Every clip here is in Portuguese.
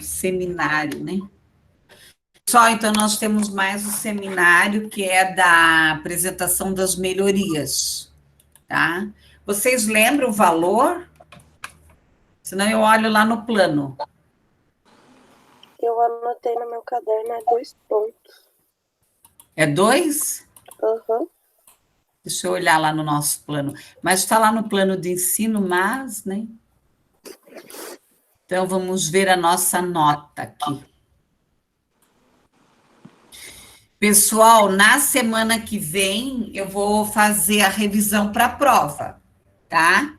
seminário, né? Pessoal, então nós temos mais o seminário, que é da apresentação das melhorias, tá? Vocês lembram o valor? Senão eu olho lá no plano. Eu anotei no meu caderno, é 2 pontos. É 2? Aham. Deixa eu olhar lá no nosso plano. Mas está lá no plano de ensino, mas, né? Então, vamos ver a nossa nota aqui. Pessoal, na semana que vem, eu vou fazer a revisão para a prova, tá?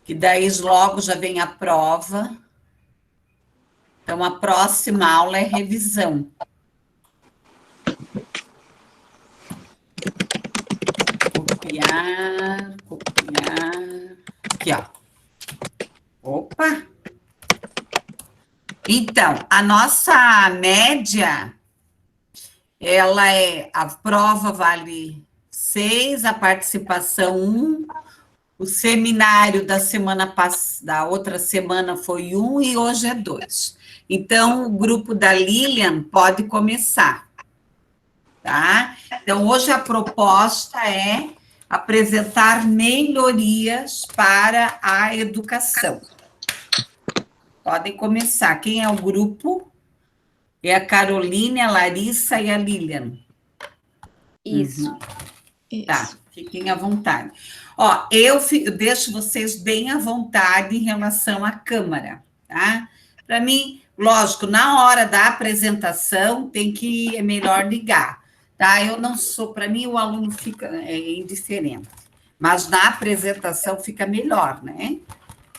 Que daí logo já vem a prova. Então, a próxima aula é revisão. Copiar, copiar. Aqui, ó. Opa! Então, a nossa média, ela é, a prova vale 6, a participação 1, o seminário da outra semana foi 1 e hoje é 2. Então, o grupo da Lilian pode começar, tá? Então, hoje a proposta é apresentar melhorias para a educação. Podem começar. Quem é o grupo? É a Caroline, a Larissa e a Lilian. Isso. Uhum. Tá, fiquem à vontade. Ó, eu deixo vocês bem à vontade em relação à câmara, tá? Para mim, lógico, na hora da apresentação é melhor ligar, tá? Eu não sou, para mim o aluno fica indiferente, mas na apresentação fica melhor, né?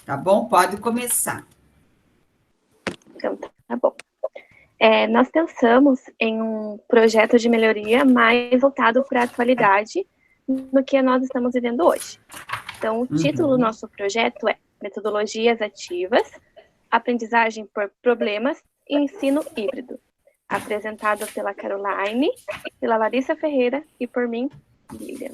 Tá bom? Pode começar. Então, tá bom. Nós pensamos em um projeto de melhoria mais voltado para a atualidade no que nós estamos vivendo hoje. Então, o título do nosso projeto é Metodologias Ativas, Aprendizagem por Problemas e Ensino Híbrido, apresentado pela Caroline, pela Larissa Ferreira e por mim, Lilian.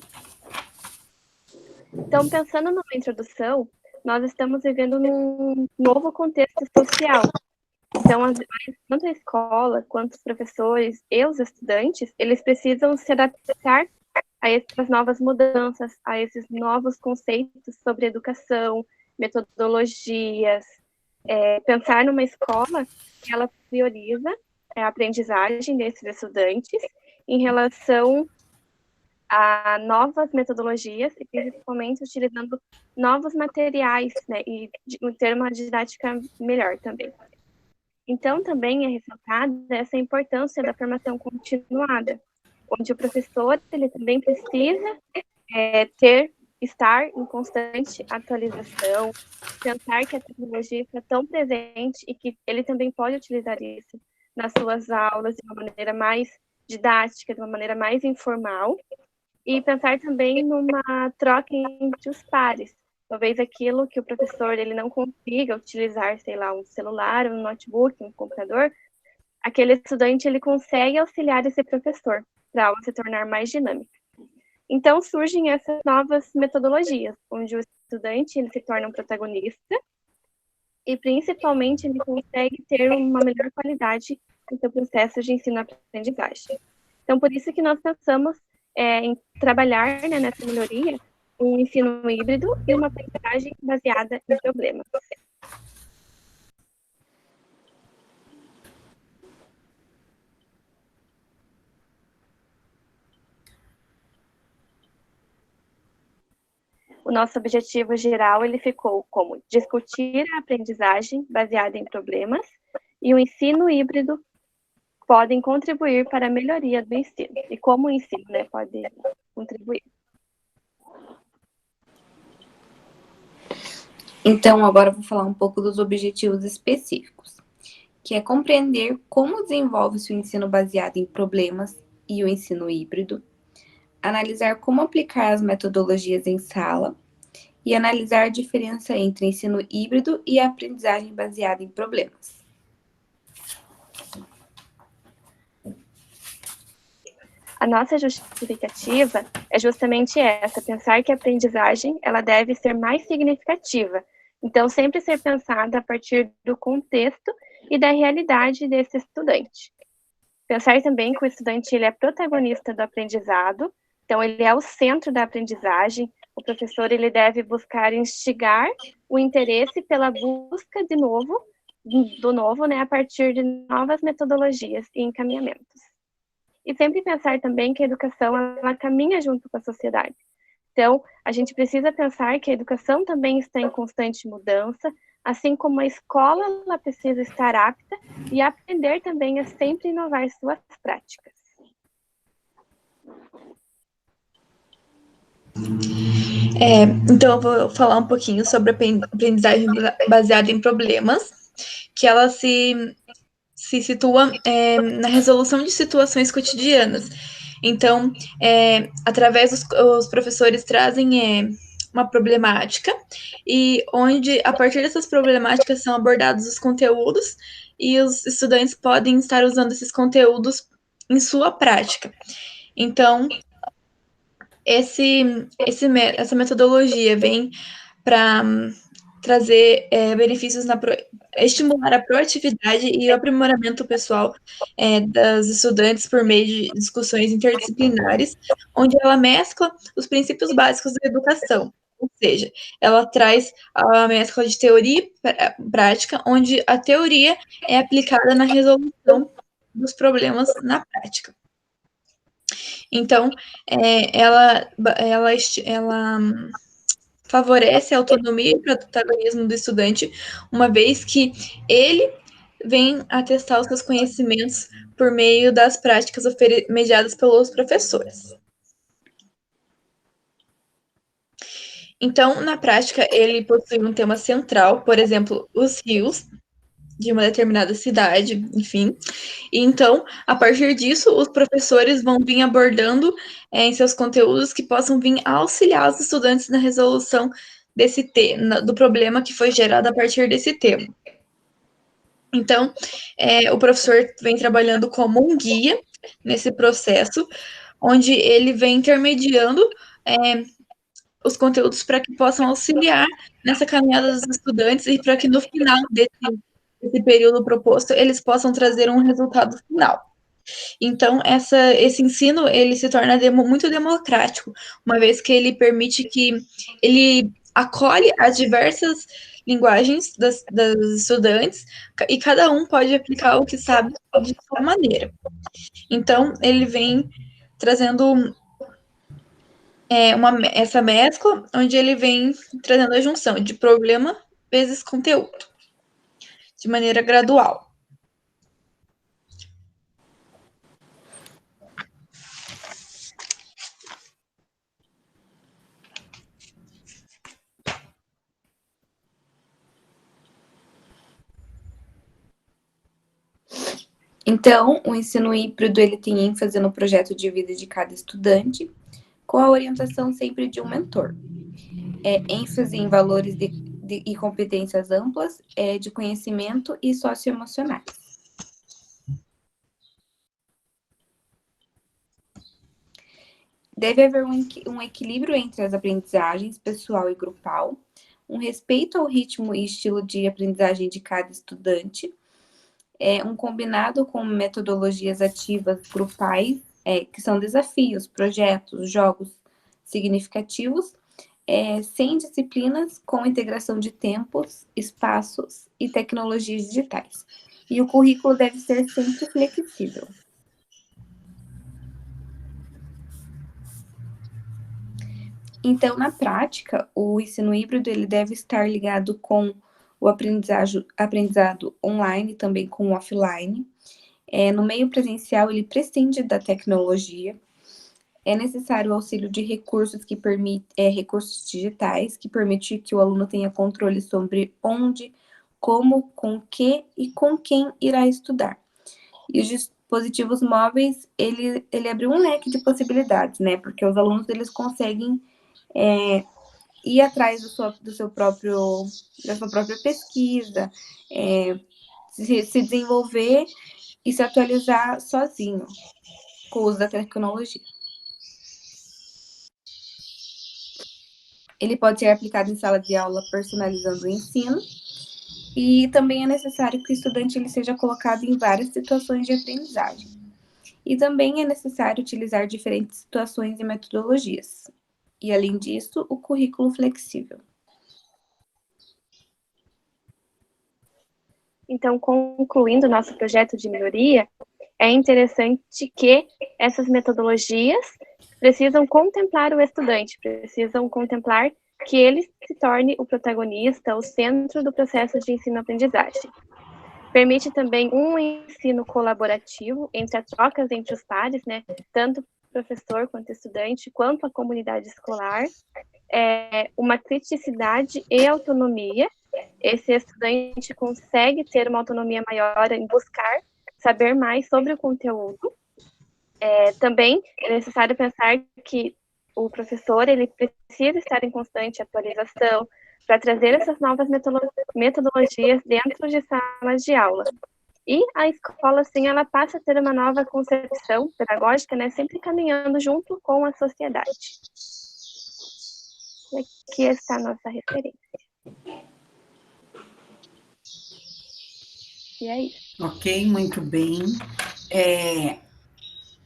Então, pensando numa introdução, nós estamos vivendo num novo contexto social. Então, tanto a escola quanto os professores e os estudantes, eles precisam se adaptar a essas novas mudanças, a esses novos conceitos sobre educação, metodologias, pensar numa escola que ela prioriza a aprendizagem desses estudantes em relação a novas metodologias e principalmente utilizando novos materiais, né, e ter uma didática melhor também. Então, também é ressaltada essa importância da formação continuada, onde o professor ele também precisa estar em constante atualização, pensar que a tecnologia está tão presente e que ele também pode utilizar isso nas suas aulas de uma maneira mais didática, de uma maneira mais informal, e pensar também numa troca entre os pares. Talvez aquilo que o professor ele não consiga utilizar, sei lá, um celular, um notebook, um computador, aquele estudante ele consegue auxiliar esse professor para a aula se tornar mais dinâmica. Então surgem essas novas metodologias, onde o estudante ele se torna um protagonista e principalmente ele consegue ter uma melhor qualidade no seu processo de ensino-aprendizagem. Então por isso que nós pensamos em trabalhar, né, nessa melhoria um ensino híbrido e uma aprendizagem baseada em problemas. O nosso objetivo geral ele ficou como discutir a aprendizagem baseada em problemas e o ensino híbrido podem contribuir para a melhoria do ensino. E como o ensino, né, pode contribuir. Então, agora eu vou falar um pouco dos objetivos específicos, que é compreender como desenvolve-se o ensino baseado em problemas e o ensino híbrido, analisar como aplicar as metodologias em sala e analisar a diferença entre ensino híbrido e a aprendizagem baseada em problemas. A nossa justificativa é justamente essa, pensar que a aprendizagem ela deve ser mais significativa. Então, sempre ser pensada a partir do contexto e da realidade desse estudante. Pensar também que o estudante ele é protagonista do aprendizado, então ele é o centro da aprendizagem. O professor ele deve buscar instigar o interesse pela busca do novo, né, a partir de novas metodologias e encaminhamentos. E sempre pensar também que a educação ela caminha junto com a sociedade. Então, a gente precisa pensar que a educação também está em constante mudança, assim como a escola ela precisa estar apta e aprender também a sempre inovar suas práticas. Então, eu vou falar um pouquinho sobre a aprendizagem baseada em problemas, que ela se situa na resolução de situações cotidianas. Então, através os professores trazem uma problemática, e onde, a partir dessas problemáticas, são abordados os conteúdos, e os estudantes podem estar usando esses conteúdos em sua prática. Então, essa metodologia vem para trazer benefícios estimular a proatividade e o aprimoramento pessoal das estudantes por meio de discussões interdisciplinares, onde ela mescla os princípios básicos da educação, ou seja, ela traz a mescla de teoria e prática, onde a teoria é aplicada na resolução dos problemas na prática. Então, ela favorece a autonomia e o protagonismo do estudante, uma vez que ele vem atestar os seus conhecimentos por meio das práticas mediadas pelos professores. Então, na prática, ele possui um tema central, por exemplo, os rios de uma determinada cidade, enfim. E então, a partir disso, os professores vão vir abordando em seus conteúdos que possam vir auxiliar os estudantes na resolução desse tema, do problema que foi gerado a partir desse tema. Então, o professor vem trabalhando como um guia nesse processo, onde ele vem intermediando os conteúdos para que possam auxiliar nessa caminhada dos estudantes e para que no final desse período proposto eles possam trazer um resultado final. Então, esse ensino ele se torna muito democrático, uma vez que ele permite que ele acolhe as diversas linguagens das estudantes e cada um pode aplicar o que sabe de sua maneira. Então, ele vem trazendo essa mescla, onde ele vem trazendo a junção de problema vezes conteúdo, de maneira gradual. Então, o ensino híbrido ele tem ênfase no projeto de vida de cada estudante, com a orientação sempre de um mentor. ênfase em valores e competências amplas, de conhecimento e socioemocionais. Deve haver um equilíbrio entre as aprendizagens pessoal e grupal, um respeito ao ritmo e estilo de aprendizagem de cada estudante, um combinado com metodologias ativas grupais, que são desafios, projetos, jogos significativos, sem disciplinas, com integração de tempos, espaços e tecnologias digitais. E o currículo deve ser sempre flexível. Então, na prática, o ensino híbrido ele deve estar ligado com o aprendizado online, também com o offline. No meio presencial, ele prescinde da tecnologia. É necessário o auxílio de recursos recursos digitais, que permitem que o aluno tenha controle sobre onde, como, com que e com quem irá estudar. E os dispositivos móveis, ele abre um leque de possibilidades, né? Porque os alunos eles conseguem ir atrás da sua própria pesquisa, se desenvolver e se atualizar sozinho com o uso da tecnologia. Ele pode ser aplicado em sala de aula personalizando o ensino, E também é necessário que o estudante ele seja colocado em várias situações de aprendizagem. E também é necessário utilizar diferentes situações e metodologias. E, além disso, o currículo flexível. Então, concluindo nosso projeto de melhoria, é interessante que essas metodologias precisam contemplar o estudante, precisam contemplar que ele se torne o protagonista, o centro do processo de ensino-aprendizagem. Permite também um ensino colaborativo entre as trocas entre os pares, né? Tanto professor quanto estudante, quanto a comunidade escolar, uma criticidade e autonomia. Esse estudante consegue ter uma autonomia maior em buscar saber mais sobre o conteúdo. Também é necessário pensar que o professor ele precisa estar em constante atualização para trazer essas novas metodologias dentro de salas de aula. E a escola, assim, ela passa a ter uma nova concepção pedagógica, né, sempre caminhando junto com a sociedade. E aqui está a nossa referência. E é isso. Ok, muito bem.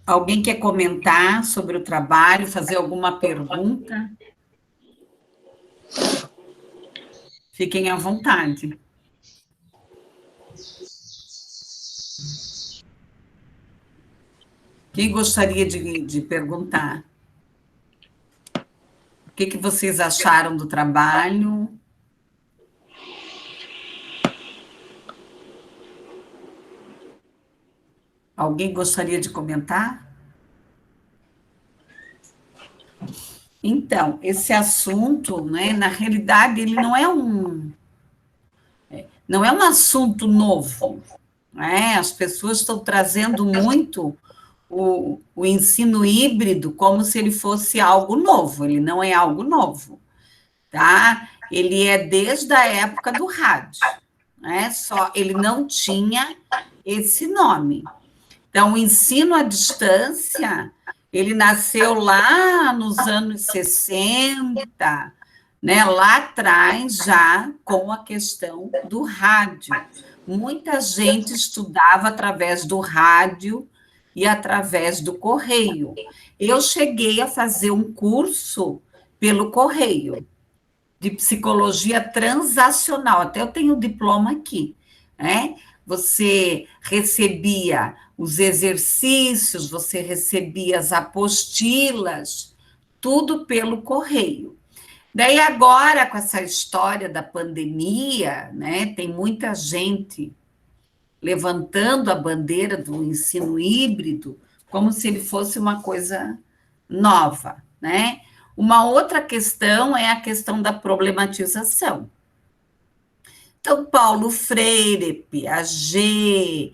Alguém quer comentar sobre o trabalho, fazer alguma pergunta? Fiquem à vontade. Quem gostaria de perguntar? O que vocês acharam do trabalho? Alguém gostaria de comentar? Então, esse assunto, né, na realidade, ele não é um assunto novo, né? As pessoas estão trazendo muito o ensino híbrido como se ele fosse algo novo. Ele não é algo novo, tá? Ele é desde a época do rádio, né? Só ele não tinha esse nome. Então, o ensino à distância, ele nasceu lá nos anos 60, né? Lá atrás, já com a questão do rádio. Muita gente estudava através do rádio e através do correio. Eu cheguei a fazer um curso pelo correio, de psicologia transacional, até eu tenho o diploma aqui, né? Você recebia os exercícios, você recebia as apostilas, tudo pelo correio. Daí agora, com essa história da pandemia, né, tem muita gente levantando a bandeira do ensino híbrido como se ele fosse uma coisa nova, né? Uma outra questão é a questão da problematização. Então, Paulo Freire, Piaget,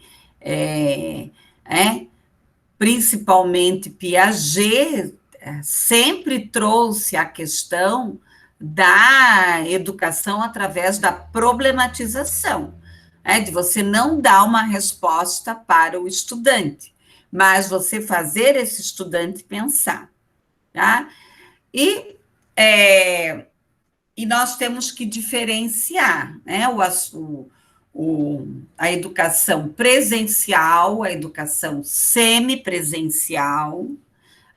principalmente Piaget, sempre trouxe a questão da educação através da problematização, de você não dar uma resposta para o estudante, mas você fazer esse estudante pensar, tá? E nós temos que diferenciar, né, a educação presencial, a educação semipresencial,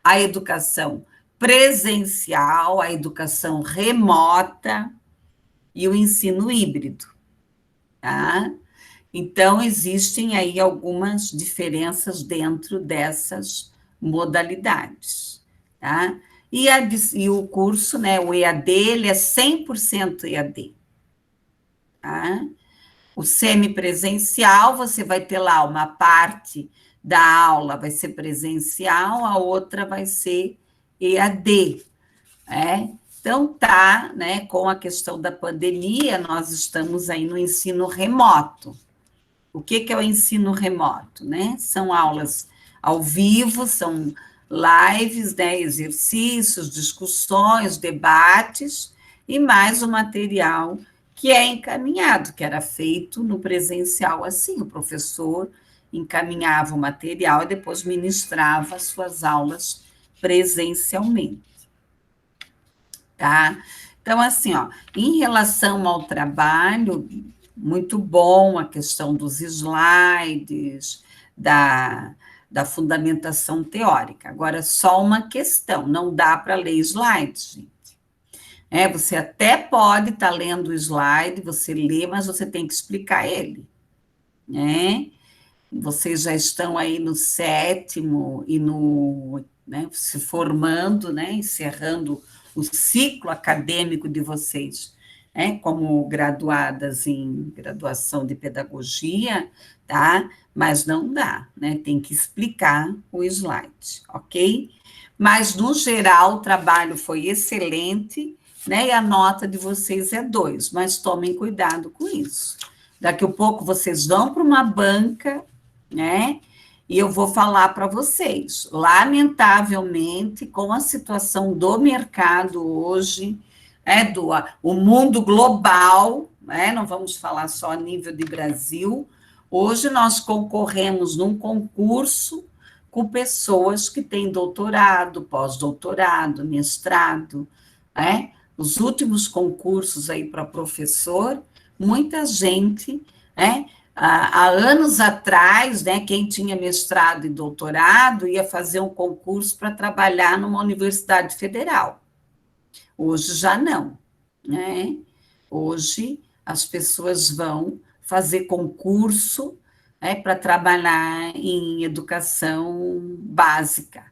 a educação presencial, a educação remota e o ensino híbrido, tá? Então, existem aí algumas diferenças dentro dessas modalidades, tá? E o curso, né, o EAD, ele é 100% EAD, tá? O semipresencial, você vai ter lá uma parte da aula vai ser presencial, a outra vai ser EAD, Então, tá, né, com a questão da pandemia, nós estamos aí no ensino remoto. O que é o ensino remoto, né? São aulas ao vivo, são lives, né, exercícios, discussões, debates, e mais o material que é encaminhado, que era feito no presencial assim, o professor encaminhava o material e depois ministrava as suas aulas presencialmente, tá? Então, assim, ó, em relação ao trabalho, muito bom a questão dos slides, da fundamentação teórica. Agora, só uma questão, não dá para ler slides, gente. Você até pode estar lendo o slide, você lê, mas você tem que explicar ele, né? Vocês já estão aí no 7º e se formando, né? Encerrando o ciclo acadêmico de vocês, como graduadas em graduação de pedagogia, tá? Mas não dá, né? Tem que explicar o slide, ok? Mas, no geral, o trabalho foi excelente, né? E a nota de vocês é 2, mas tomem cuidado com isso. Daqui a pouco vocês vão para uma banca, né? E eu vou falar para vocês, lamentavelmente, com a situação do mercado hoje, o mundo global, não vamos falar só a nível de Brasil, hoje nós concorremos num concurso com pessoas que têm doutorado, pós-doutorado, mestrado, Os últimos concursos aí para professor, muita gente, há anos atrás, quem tinha mestrado e doutorado ia fazer um concurso para trabalhar numa universidade federal. Hoje já não, né? Hoje as pessoas vão fazer concurso para trabalhar em educação básica.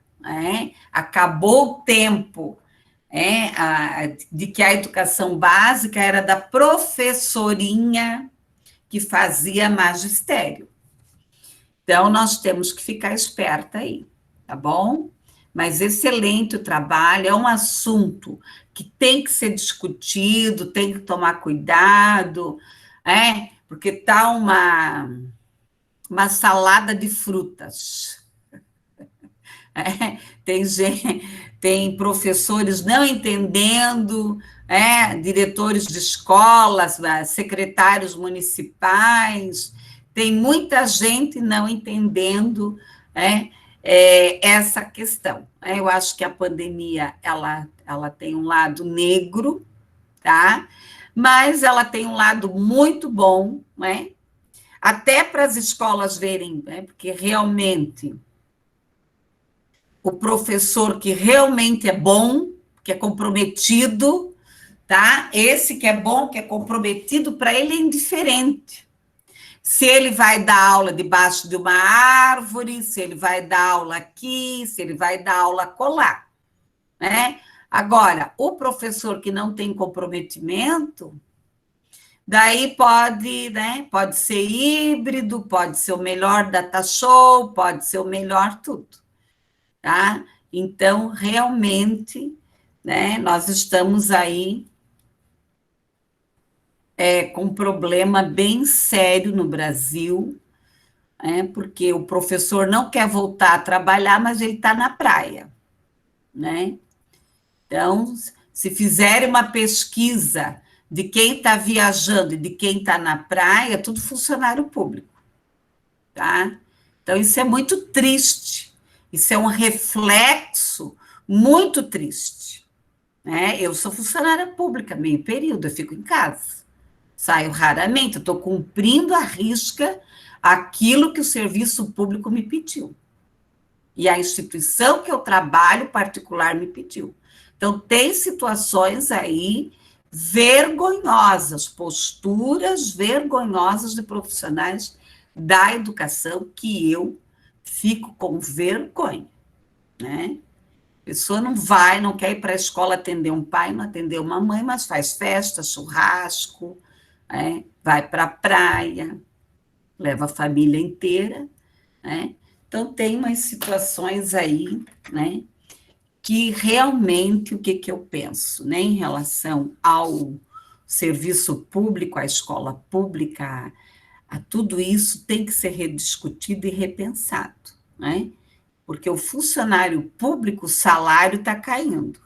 Acabou o tempo de que a educação básica era da professorinha que fazia magistério. Então, nós temos que ficar esperta aí, tá bom? Mas excelente o trabalho, é um assunto que tem que ser discutido, tem que tomar cuidado, porque está uma salada de frutas. Tem professores não entendendo, diretores de escolas, secretários municipais, tem muita gente não entendendo essa questão. Eu acho que a pandemia ela tem um lado negro, tá? Mas ela tem um lado muito bom, até para as escolas verem, porque realmente o professor que realmente é bom, que é comprometido, tá? Esse que é bom, que é comprometido, para ele é indiferente. Se ele vai dar aula debaixo de uma árvore, se ele vai dar aula aqui, se ele vai dar aula acolá, Agora, o professor que não tem comprometimento, daí pode ser híbrido, pode ser o melhor data show, pode ser o melhor tudo. Tá? Então, realmente, nós estamos aí com um problema bem sério no Brasil, porque o professor não quer voltar a trabalhar, mas ele está na praia. Então, se fizerem uma pesquisa de quem está viajando e de quem está na praia, tudo funcionário público. Tá? Então, isso é muito triste. Isso é um reflexo muito triste. Eu sou funcionária pública, meio período, eu fico em casa. Saio raramente, eu estou cumprindo à risca aquilo que o serviço público me pediu. E a instituição que eu trabalho particular me pediu. Então, tem situações aí vergonhosas, posturas vergonhosas de profissionais da educação que eu fico com vergonha, A pessoa não quer ir para a escola atender um pai, não atender uma mãe, mas faz festa, churrasco, vai para a praia, leva a família inteira, Então, tem umas situações aí, que realmente, o que eu penso, em relação ao serviço público, à escola pública, a tudo isso tem que ser rediscutido e repensado, Porque o funcionário público, o salário está caindo,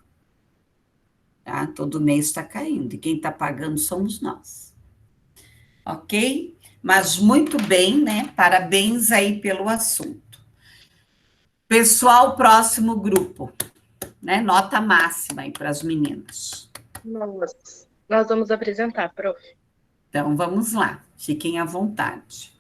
tá? Todo mês está caindo, e quem está pagando somos nós. Ok? Mas muito bem, Parabéns aí pelo assunto. Pessoal, próximo grupo, Nota máxima aí para as meninas. Nós vamos apresentar, prof. Então, vamos lá. Fiquem à vontade.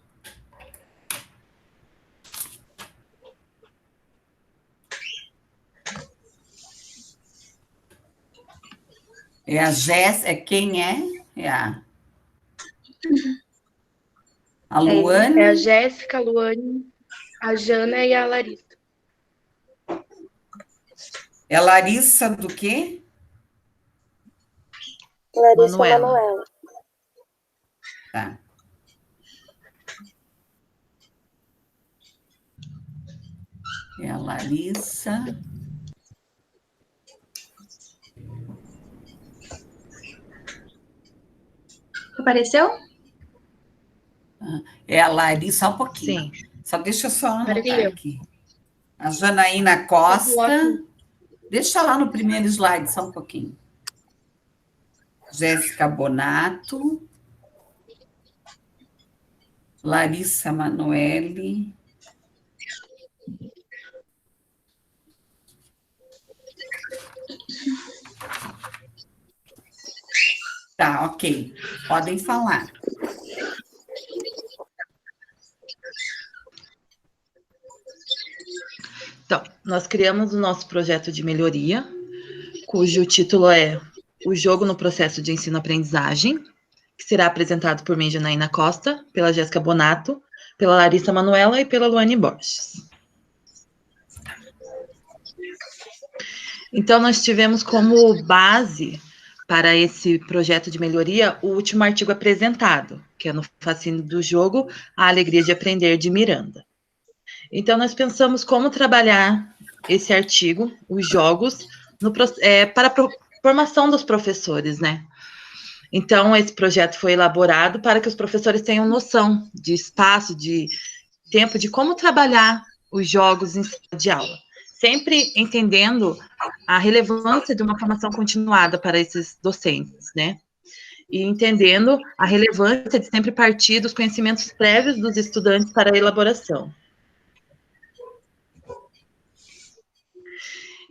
É a Jéssica, quem é? É a Luane? É a Jéssica, a Luane, a Jana e a Larissa. É Larissa do quê? Larissa Manuela. Manoela. Tá. É a Larissa. Apareceu? É a Larissa, só um pouquinho. Sim. Só deixa eu só anotar Maria. aqui. A Janaína Costa. Deixa lá no primeiro slide, só um pouquinho. Jéssica Bonato. Larissa Manoeli. Tá, ok. Podem falar. Então, nós criamos o nosso projeto de melhoria, cujo título é O Jogo no Processo de Ensino-Aprendizagem, que será apresentado por mim, Janaína Costa, pela Jéssica Bonato, pela Larissa Manoela e pela Luane Borges. Então, nós tivemos como base para esse projeto de melhoria o último artigo apresentado, que é no Fascínio do Jogo, A Alegria de Aprender, de Miranda. Então, nós pensamos como trabalhar esse artigo, os jogos, para a formação dos professores, né? Então, esse projeto foi elaborado para que os professores tenham noção de espaço, de tempo, de como trabalhar os jogos em sala de aula, sempre entendendo a relevância de uma formação continuada para esses docentes, né? E entendendo a relevância de sempre partir dos conhecimentos prévios dos estudantes para a elaboração.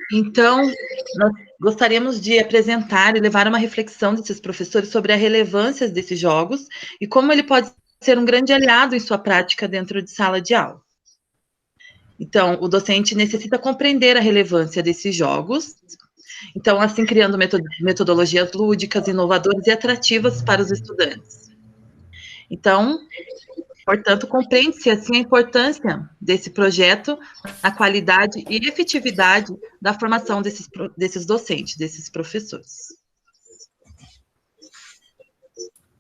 Então, nós gostaríamos de apresentar e levar uma reflexão desses professores sobre a relevância desses jogos e como ele pode ser um grande aliado em sua prática dentro de sala de aula. Então, o docente necessita compreender a relevância desses jogos, então, assim, criando metodologias lúdicas, inovadoras e atrativas para os estudantes. Então, portanto, compreende-se assim a importância desse projeto, a qualidade e efetividade da formação desses docentes, desses professores.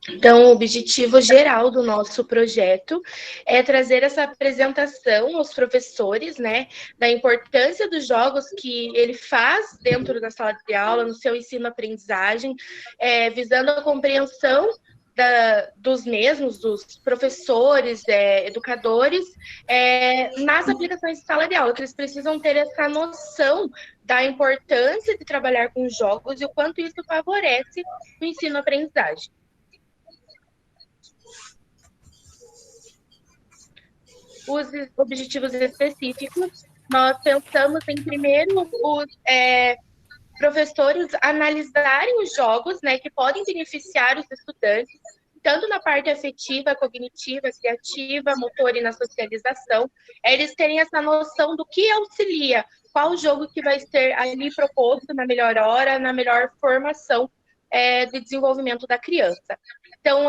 Então, o objetivo geral do nosso projeto é trazer essa apresentação aos professores, né, da importância dos jogos que ele faz dentro da sala de aula, no seu ensino-aprendizagem, visando a compreensão dos mesmos, dos professores, educadores, nas aplicações de sala de aula, que eles precisam ter essa noção da importância de trabalhar com jogos e o quanto isso favorece o ensino-aprendizagem. Os objetivos específicos, nós pensamos em, primeiro, os professores analisarem os jogos, né, que podem beneficiar os estudantes, tanto na parte afetiva, cognitiva, criativa, motor e na socialização, eles terem essa noção do que auxilia, qual jogo que vai ser ali proposto na melhor hora, na melhor formação de desenvolvimento da criança. Então,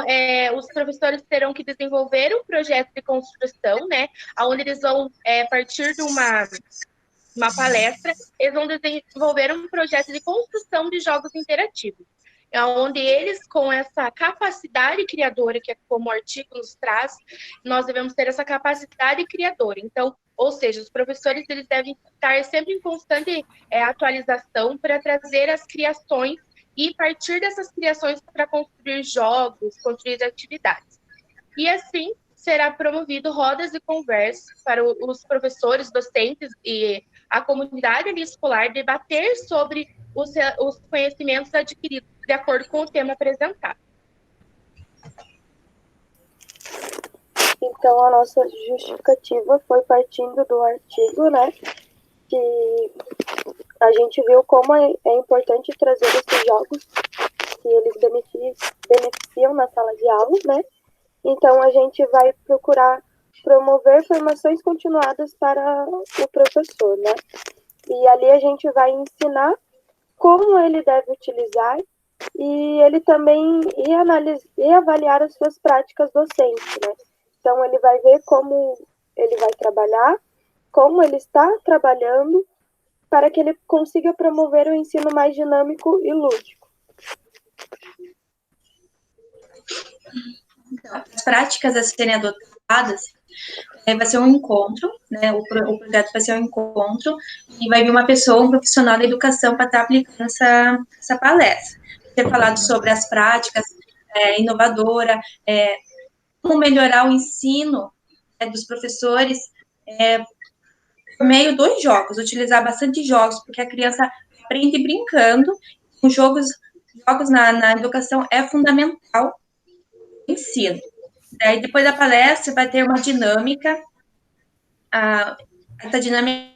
os professores terão que desenvolver um projeto de construção, né, onde eles vão, a partir de uma palestra, eles vão desenvolver um projeto de construção de jogos interativos, onde eles, com essa capacidade criadora, que é como o artigo nos traz, nós devemos ter essa capacidade criadora. Então, ou seja, os professores eles devem estar sempre em constante atualização para trazer as criações e partir dessas criações para construir jogos, construir atividades. E assim será promovido rodas de conversa para os professores, docentes e a comunidade escolar debater sobre os conhecimentos adquiridos de acordo com o tema apresentado. Então, a nossa justificativa foi partindo do artigo, né, que a gente viu como é importante trazer esses jogos que eles beneficiam na sala de aula, né? Então, a gente vai procurar promover formações continuadas para o professor, né? E ali a gente vai ensinar como ele deve utilizar e ele também avaliar as suas práticas docentes, né? Então, ele vai ver como ele vai trabalhar, como ele está trabalhando, para que ele consiga promover o ensino mais dinâmico e lúdico. Então, as práticas a serem adotadas vai ser um encontro, né? O projeto vai ser um encontro e vai vir uma pessoa, um profissional da educação para estar aplicando essa palestra. Vai ter falado sobre as práticas inovadoras, como melhorar o ensino dos professores por meio dos jogos, utilizar bastante jogos, porque a criança aprende brincando. Os jogos na educação é fundamental no ensino. Daí, depois da palestra, vai ter uma dinâmica. Essa dinâmica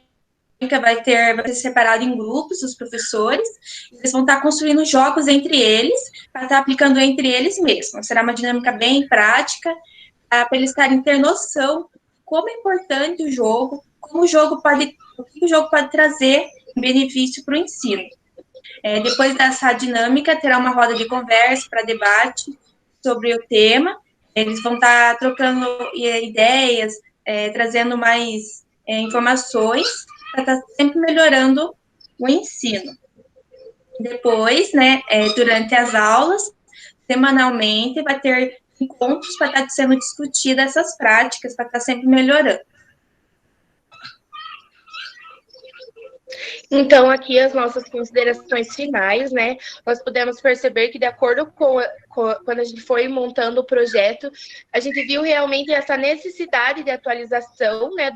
vai ser separada em grupos, os professores. Eles vão estar construindo jogos entre eles, para estar aplicando entre eles mesmos. Será uma dinâmica bem prática, para eles ter noção como é importante o jogo, o que o jogo pode trazer em benefício para o ensino. Depois dessa dinâmica, terá uma roda de conversa para debate sobre o tema. Eles vão estar trocando ideias, trazendo mais informações para estar sempre melhorando o ensino. Depois, né, durante as aulas, semanalmente, vai ter encontros para estar sendo discutidas essas práticas, para estar sempre melhorando. Então, aqui as nossas considerações finais, né? Nós podemos perceber que, de acordo com quando a gente foi montando o projeto, a gente viu realmente essa necessidade de atualização, né,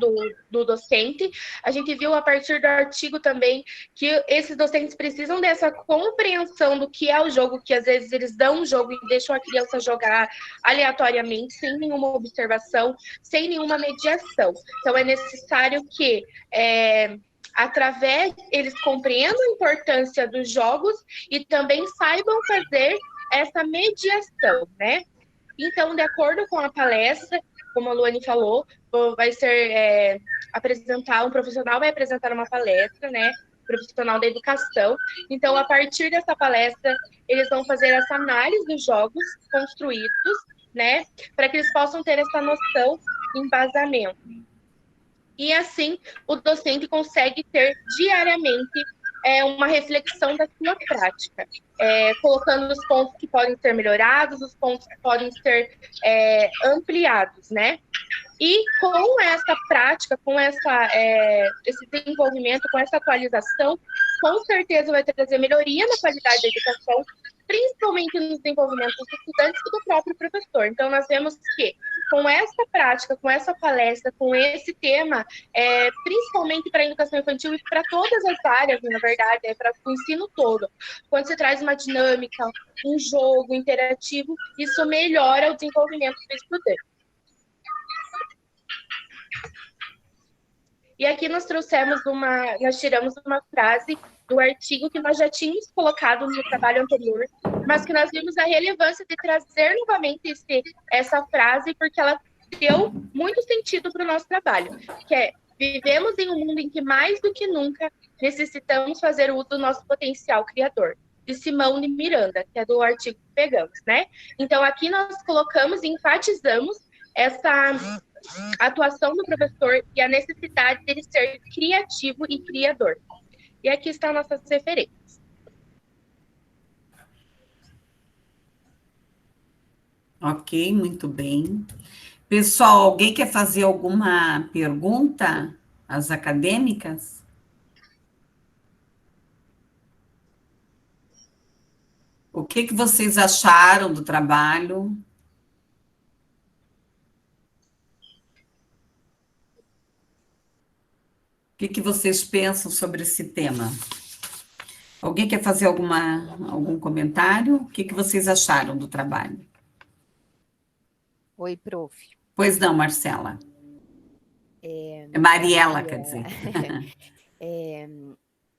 do docente. A gente viu a partir do artigo também que esses docentes precisam dessa compreensão do que é o jogo, que às vezes eles dão um jogo e deixam a criança jogar aleatoriamente, sem nenhuma observação, sem nenhuma mediação. Então, é necessário que através, eles compreendam a importância dos jogos e também saibam fazer essa mediação, né? Então, de acordo com a palestra, como a Luane falou, vai ser um profissional vai apresentar uma palestra, né? Profissional da educação. Então, a partir dessa palestra, eles vão fazer essa análise dos jogos construídos, né? Para que eles possam ter essa noção de embasamento. E assim, o docente consegue ter diariamente uma reflexão da sua prática, colocando os pontos que podem ser melhorados, os pontos que podem ser ampliados, né? E com essa prática, com esse desenvolvimento, com essa atualização, com certeza vai trazer melhoria na qualidade da educação, principalmente no desenvolvimento dos estudantes e do próprio professor. Então, nós vemos que, com essa prática, com essa palestra, com esse tema, principalmente para a educação infantil e para todas as áreas, na verdade, para o ensino todo, quando você traz uma dinâmica, um jogo interativo, isso melhora o desenvolvimento do estudante. E aqui nós tiramos uma frase do artigo que nós já tínhamos colocado no trabalho anterior, mas que nós vimos a relevância de trazer novamente essa frase, porque ela deu muito sentido para o nosso trabalho, que é: vivemos em um mundo em que mais do que nunca necessitamos fazer uso do nosso potencial criador, de Simão de Miranda, que é do artigo que pegamos, né? Então, aqui nós colocamos e enfatizamos essa atuação do professor e a necessidade dele ser criativo e criador. E aqui estão nossas referências. Ok, muito bem. Pessoal, alguém quer fazer alguma pergunta às acadêmicas? O que vocês acharam do trabalho? O que vocês pensam sobre esse tema? Alguém quer fazer algum comentário? O que vocês acharam do trabalho? Oi, prof. Pois não, Marcela. Mariela, quer dizer.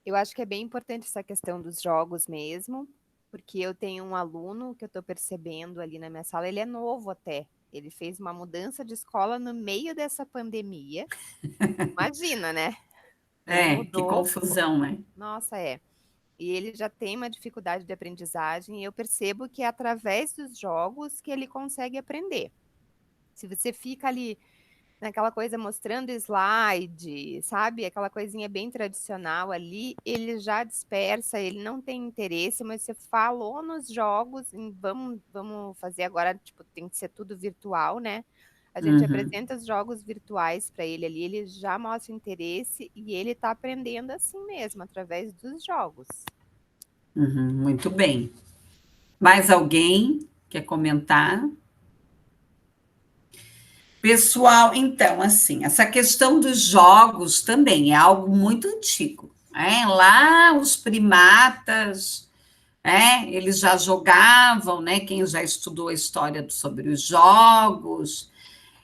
Eu acho que é bem importante essa questão dos jogos mesmo. porque eu tenho um aluno que eu estou percebendo ali na minha sala, ele é novo até. Ele fez uma mudança de escola no meio dessa pandemia. Imagina, né? Ele Que mudou. confusão, né? Nossa, é. E ele já tem uma dificuldade de aprendizagem, e eu percebo que é através dos jogos que ele consegue aprender. Se você fica ali naquela coisa mostrando slide, sabe? Aquela coisinha bem tradicional ali, ele já dispersa, ele não tem interesse, mas você falou nos jogos, vamos fazer agora, tipo, tem que ser tudo virtual, né? A gente apresenta os jogos virtuais para ele ali, ele já mostra interesse e ele está aprendendo assim mesmo, através dos jogos. Muito bem. Mais alguém quer comentar? Pessoal, então, assim, essa questão dos jogos também é algo muito antigo, né? Lá os primatas, né, eles já jogavam, né? Quem já estudou a história sobre os jogos,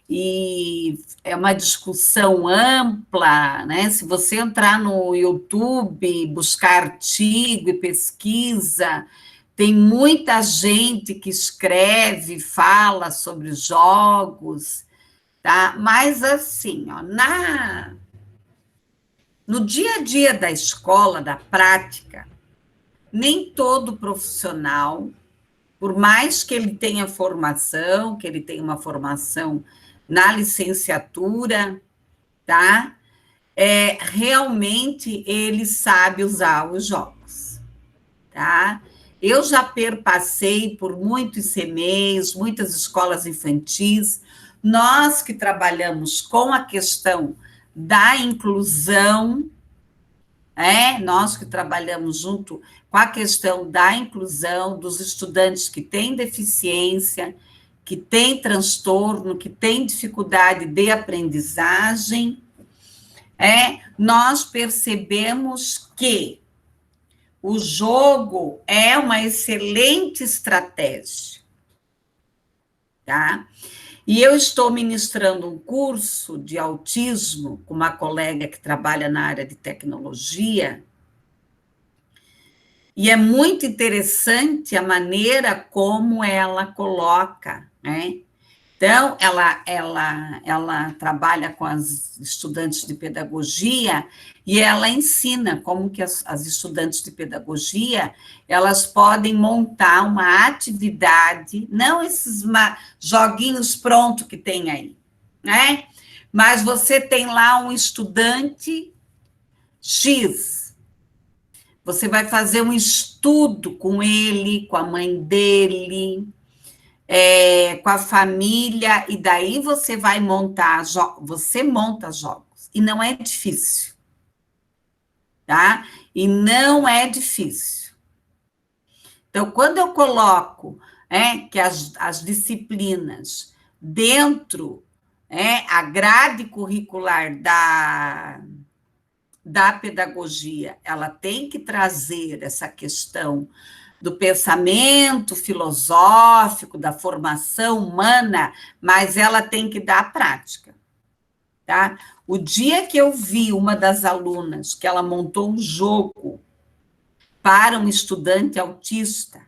e é uma discussão ampla, né? Se você entrar no YouTube, buscar artigo e pesquisa, tem muita gente que escreve, fala sobre os jogos, tá? Mas assim, ó, no dia a dia da escola, da prática, nem todo profissional, por mais que ele tenha formação, que ele tenha uma formação na licenciatura, tá? Realmente ele sabe usar os jogos, tá? Eu já perpassei por muitos CMEs, muitas escolas infantis. Nós que trabalhamos com a questão da inclusão, nós que trabalhamos junto com a questão da inclusão dos estudantes que têm deficiência, que têm transtorno, que têm dificuldade de aprendizagem, nós percebemos que o jogo é uma excelente estratégia, tá? E eu estou ministrando um curso de autismo com uma colega que trabalha na área de tecnologia, e é muito interessante a maneira como ela coloca, né? Então, ela trabalha com as estudantes de pedagogia e ela ensina como que as estudantes de pedagogia, elas podem montar uma atividade, não esses joguinhos prontos que tem aí, né? Mas você tem lá um estudante X, você vai fazer um estudo com ele, com a mãe dele, com a família, e daí você vai montar, você monta jogos, e não é difícil, tá? E não é difícil. Então, quando eu coloco que as disciplinas dentro, a grade curricular da pedagogia, ela tem que trazer essa questão do pensamento filosófico, da formação humana, mas ela tem que dar a prática, tá? O dia que eu vi uma das alunas, que ela montou um jogo para um estudante autista,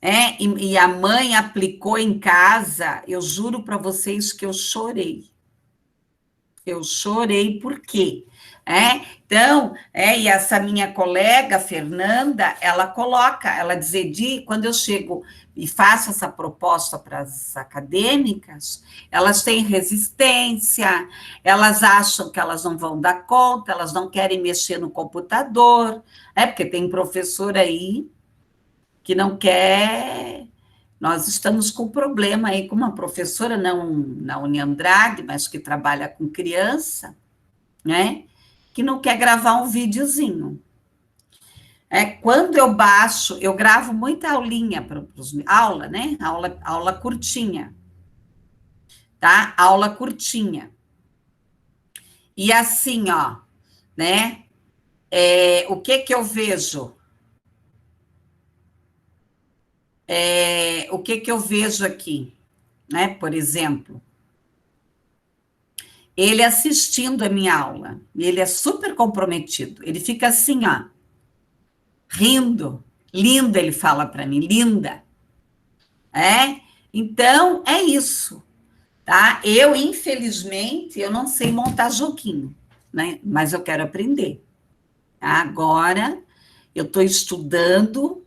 e a mãe aplicou em casa, eu juro para vocês que eu chorei. Eu chorei, por quê? Então, e essa minha colega, Fernanda, ela coloca, ela diz, Edi, quando eu chego e faço essa proposta para as acadêmicas, elas têm resistência, elas acham que elas não vão dar conta, elas não querem mexer no computador, porque tem professor aí que não quer. Nós estamos com um problema aí com uma professora, não na Uniandrade, mas que trabalha com criança, né? Que não quer gravar um videozinho. Quando eu baixo, eu gravo muita aulinha, aula, né? Aula curtinha, tá? Aula curtinha. E assim, ó, né? O que eu vejo? O que eu vejo aqui, né? Por exemplo, ele assistindo a minha aula, e ele é super comprometido, ele fica assim, ó, rindo. Lindo, ele fala para mim, linda. Então, é isso, tá? Eu, infelizmente, eu não sei montar joguinho, né? Mas eu quero aprender. Agora, eu estou estudando,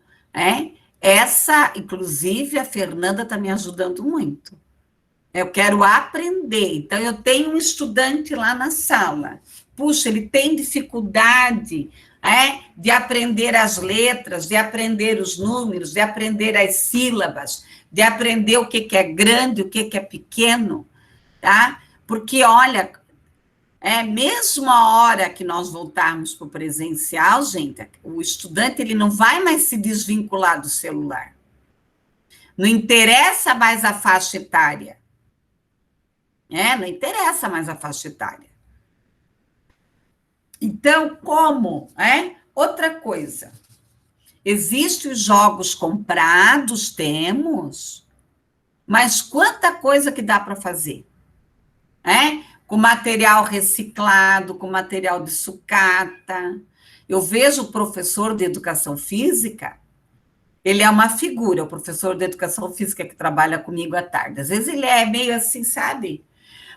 inclusive, a Fernanda está me ajudando muito. Eu quero aprender. Então, eu tenho um estudante lá na sala. Puxa, ele tem dificuldade de aprender as letras, de aprender os números, de aprender as sílabas, de aprender o que é grande, o que é pequeno, tá? Porque, olha, mesmo a hora que nós voltarmos para o presencial, gente, o estudante ele não vai mais se desvincular do celular. Não interessa mais a faixa etária. Não interessa mais a faixa etária. Então, como? Outra coisa. Existem os jogos comprados, temos, mas quanta coisa que dá para fazer? Com material reciclado, com material de sucata. Eu vejo o professor de educação física, ele é uma figura, o professor de educação física que trabalha comigo à tarde. Às vezes ele é meio assim, sabe?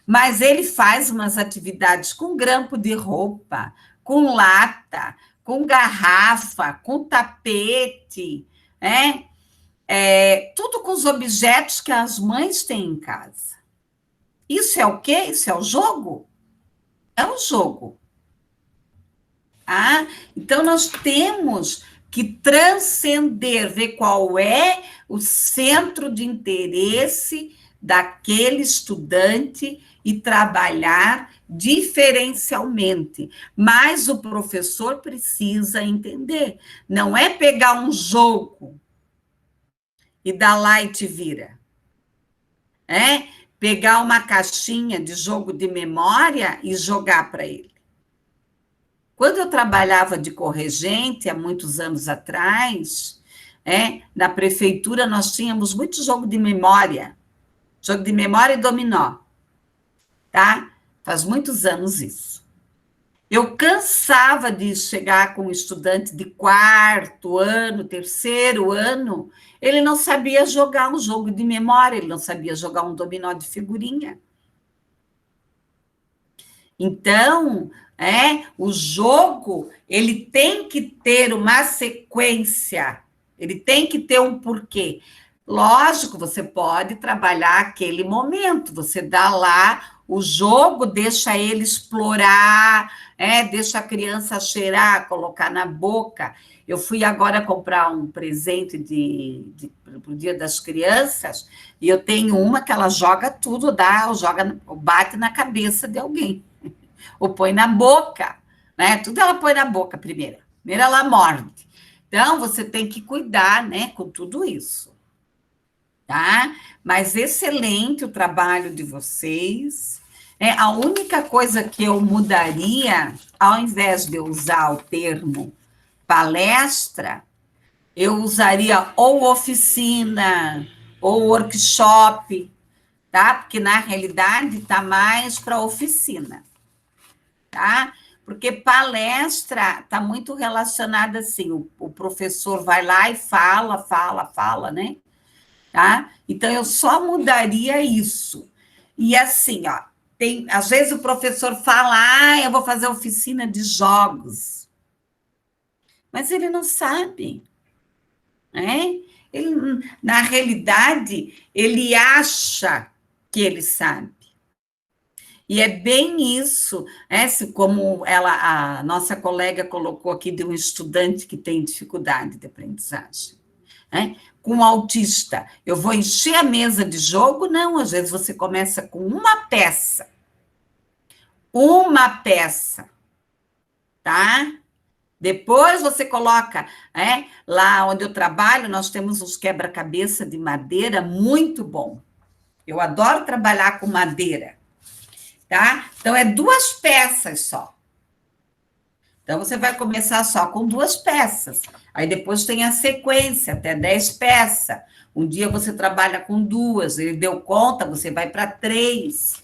Mas ele faz umas atividades com grampo de roupa, com lata, com garrafa, com tapete, tudo com os objetos que as mães têm em casa. Isso é o quê? Isso é o jogo? É o jogo. Então, nós temos que transcender, ver qual é o centro de interesse daquele estudante e trabalhar diferencialmente. Mas o professor precisa entender. Não é pegar um jogo e dar lá e te vira. Pegar uma caixinha de jogo de memória e jogar para ele. Quando eu trabalhava de corregente, há muitos anos atrás, na prefeitura nós tínhamos muito jogo de memória e dominó, tá? Faz muitos anos isso. Eu cansava de chegar com um estudante de 4º ano, 3º ano, ele não sabia jogar um jogo de memória, ele não sabia jogar um dominó de figurinha. Então, o jogo, ele tem que ter uma sequência, ele tem que ter um porquê. Lógico, você pode trabalhar aquele momento, você dá lá o jogo, deixa ele explorar, deixa a cheirar, colocar na boca. Eu fui agora comprar um presente para o Dia das Crianças, e eu tenho uma que ela joga tudo, bate na cabeça de alguém, ou põe na boca, tudo ela põe na boca primeiro ela morde. Então, você tem que cuidar, com tudo isso. Tá? Mas excelente o trabalho de vocês. A única coisa que eu mudaria, ao invés de eu usar o termo palestra, eu usaria ou oficina, ou workshop, tá? Porque, na realidade, está mais para oficina, tá? Porque palestra está muito relacionada assim, o professor vai lá e fala, né? Tá? Então, eu só mudaria isso. E assim, às vezes o professor fala, eu vou fazer oficina de jogos. Mas ele não sabe. Na realidade, ele acha que ele sabe. E é bem isso, como a nossa colega colocou aqui de um estudante que tem dificuldade de aprendizagem. Com um autista, eu vou encher a mesa de jogo? Não, às vezes você começa com uma peça, tá? Depois você coloca, lá onde eu trabalho, nós temos uns quebra-cabeça de madeira muito bom. Eu adoro trabalhar com madeira, tá? Então, 2 peças só. Então, você vai começar só com 2 peças. Aí, depois tem a sequência, até 10 peças. Um dia você trabalha com 2, ele deu conta, você vai para 3.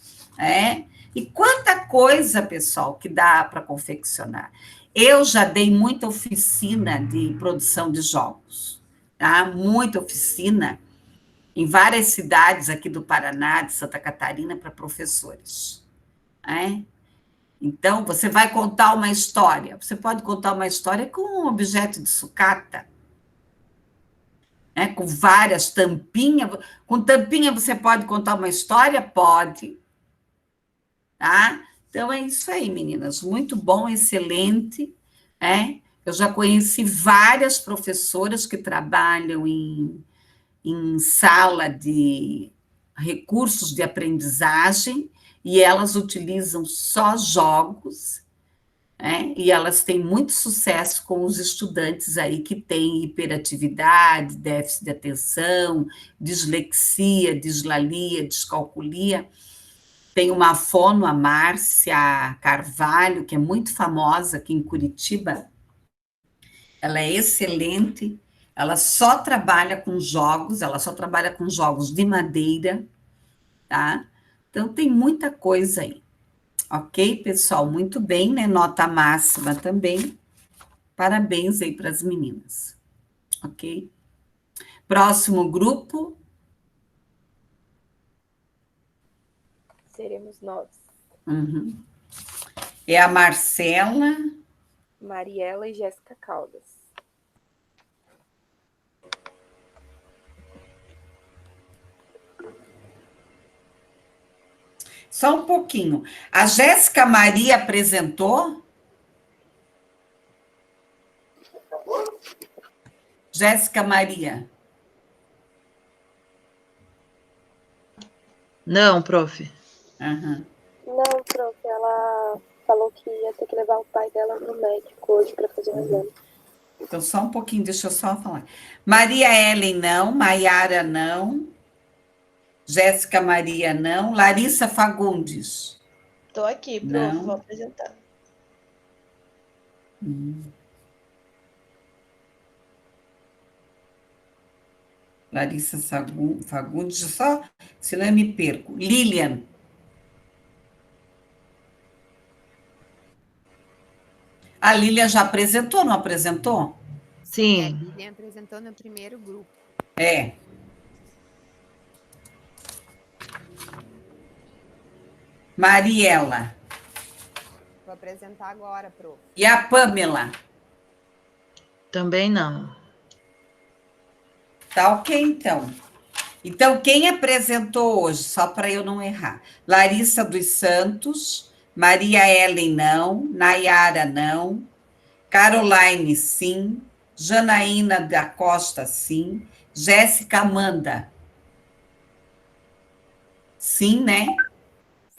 E quanta coisa, pessoal, que dá para confeccionar. Eu já dei muita oficina de produção de jogos, tá? Muita oficina em várias cidades aqui do Paraná, de Santa Catarina, para professores, né? Então, você vai contar uma história. Você pode contar uma história com um objeto de sucata, né? Com várias tampinhas. Com tampinha você pode contar uma história? Pode, tá? Então, é isso aí, meninas. Muito bom, excelente, né? Eu já conheci várias professoras que trabalham em sala de recursos de aprendizagem e elas utilizam só jogos, né? E elas têm muito sucesso com os estudantes aí que têm hiperatividade, déficit de atenção, dislexia, dislalia, descalculia. Tem uma fono, a Márcia Carvalho, que é muito famosa aqui em Curitiba. Ela é excelente, ela só trabalha com jogos, ela só trabalha com jogos de madeira, tá? Então, tem muita coisa aí. Ok, pessoal? Muito bem, né? Nota máxima também. Parabéns aí para as meninas. Ok? Próximo grupo. Seremos nós. Uhum. É a Marcela. Mariela e Jéssica Caldas. Só um pouquinho. A Jéssica Maria apresentou? Jéssica Maria. Não, prof. Uhum. Não, prof, ela falou que ia ter que levar o pai dela no médico hoje para fazer um exame. Então, só um pouquinho, deixa eu só falar. Maria Ellen, não. Maiara, não. Jéssica Maria, não. Larissa Fagundes. Tô aqui, prof, Não. vou apresentar. Larissa Fagundes, só, senão eu me perco. Lilian. A Lilian já apresentou, não apresentou? Sim. Lilian apresentou no primeiro grupo. É. Mariela. Vou apresentar agora, prof. E a Pamela? Também não. Tá ok, então. Então, quem apresentou hoje, só para eu não errar? Larissa dos Santos, Maria Ellen, não. Nayara, não. Caroline, sim. Janaína da Costa, sim. Jéssica Amanda. Sim, né?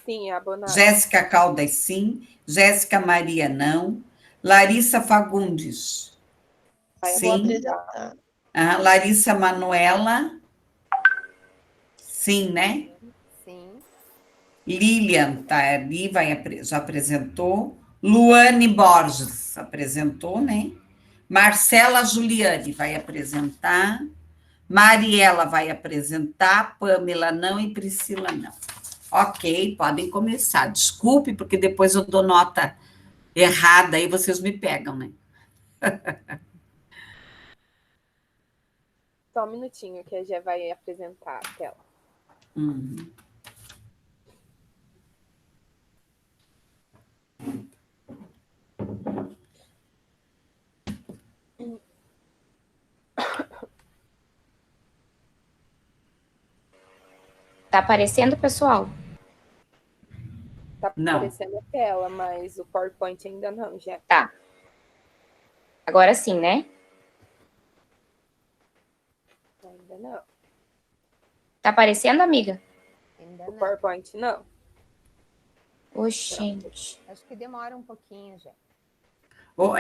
Sim, a Bonatti. Jéssica Caldas, sim. Jéssica Maria, não. Larissa Fagundes. Aí eu vou Sim. apresentar. Ah, Larissa Manuela. Sim, né? Sim. Lilian tá ali, já apresentou. Luane Borges apresentou, né? Marcela Juliane vai apresentar. Mariela vai apresentar. Pamela não e Priscila não. Ok, podem começar. Desculpe, porque depois eu dou nota errada, aí vocês me pegam, né? Só um minutinho que a Gé vai apresentar a tela. Uhum. Tá aparecendo, pessoal? Tá Não. aparecendo a tela, mas o PowerPoint ainda não, Gé. Tá. Agora sim, né? Ainda não. Tá aparecendo, amiga? Ainda O não. PowerPoint não. Oxe, gente. Acho que demora um pouquinho, já. Ou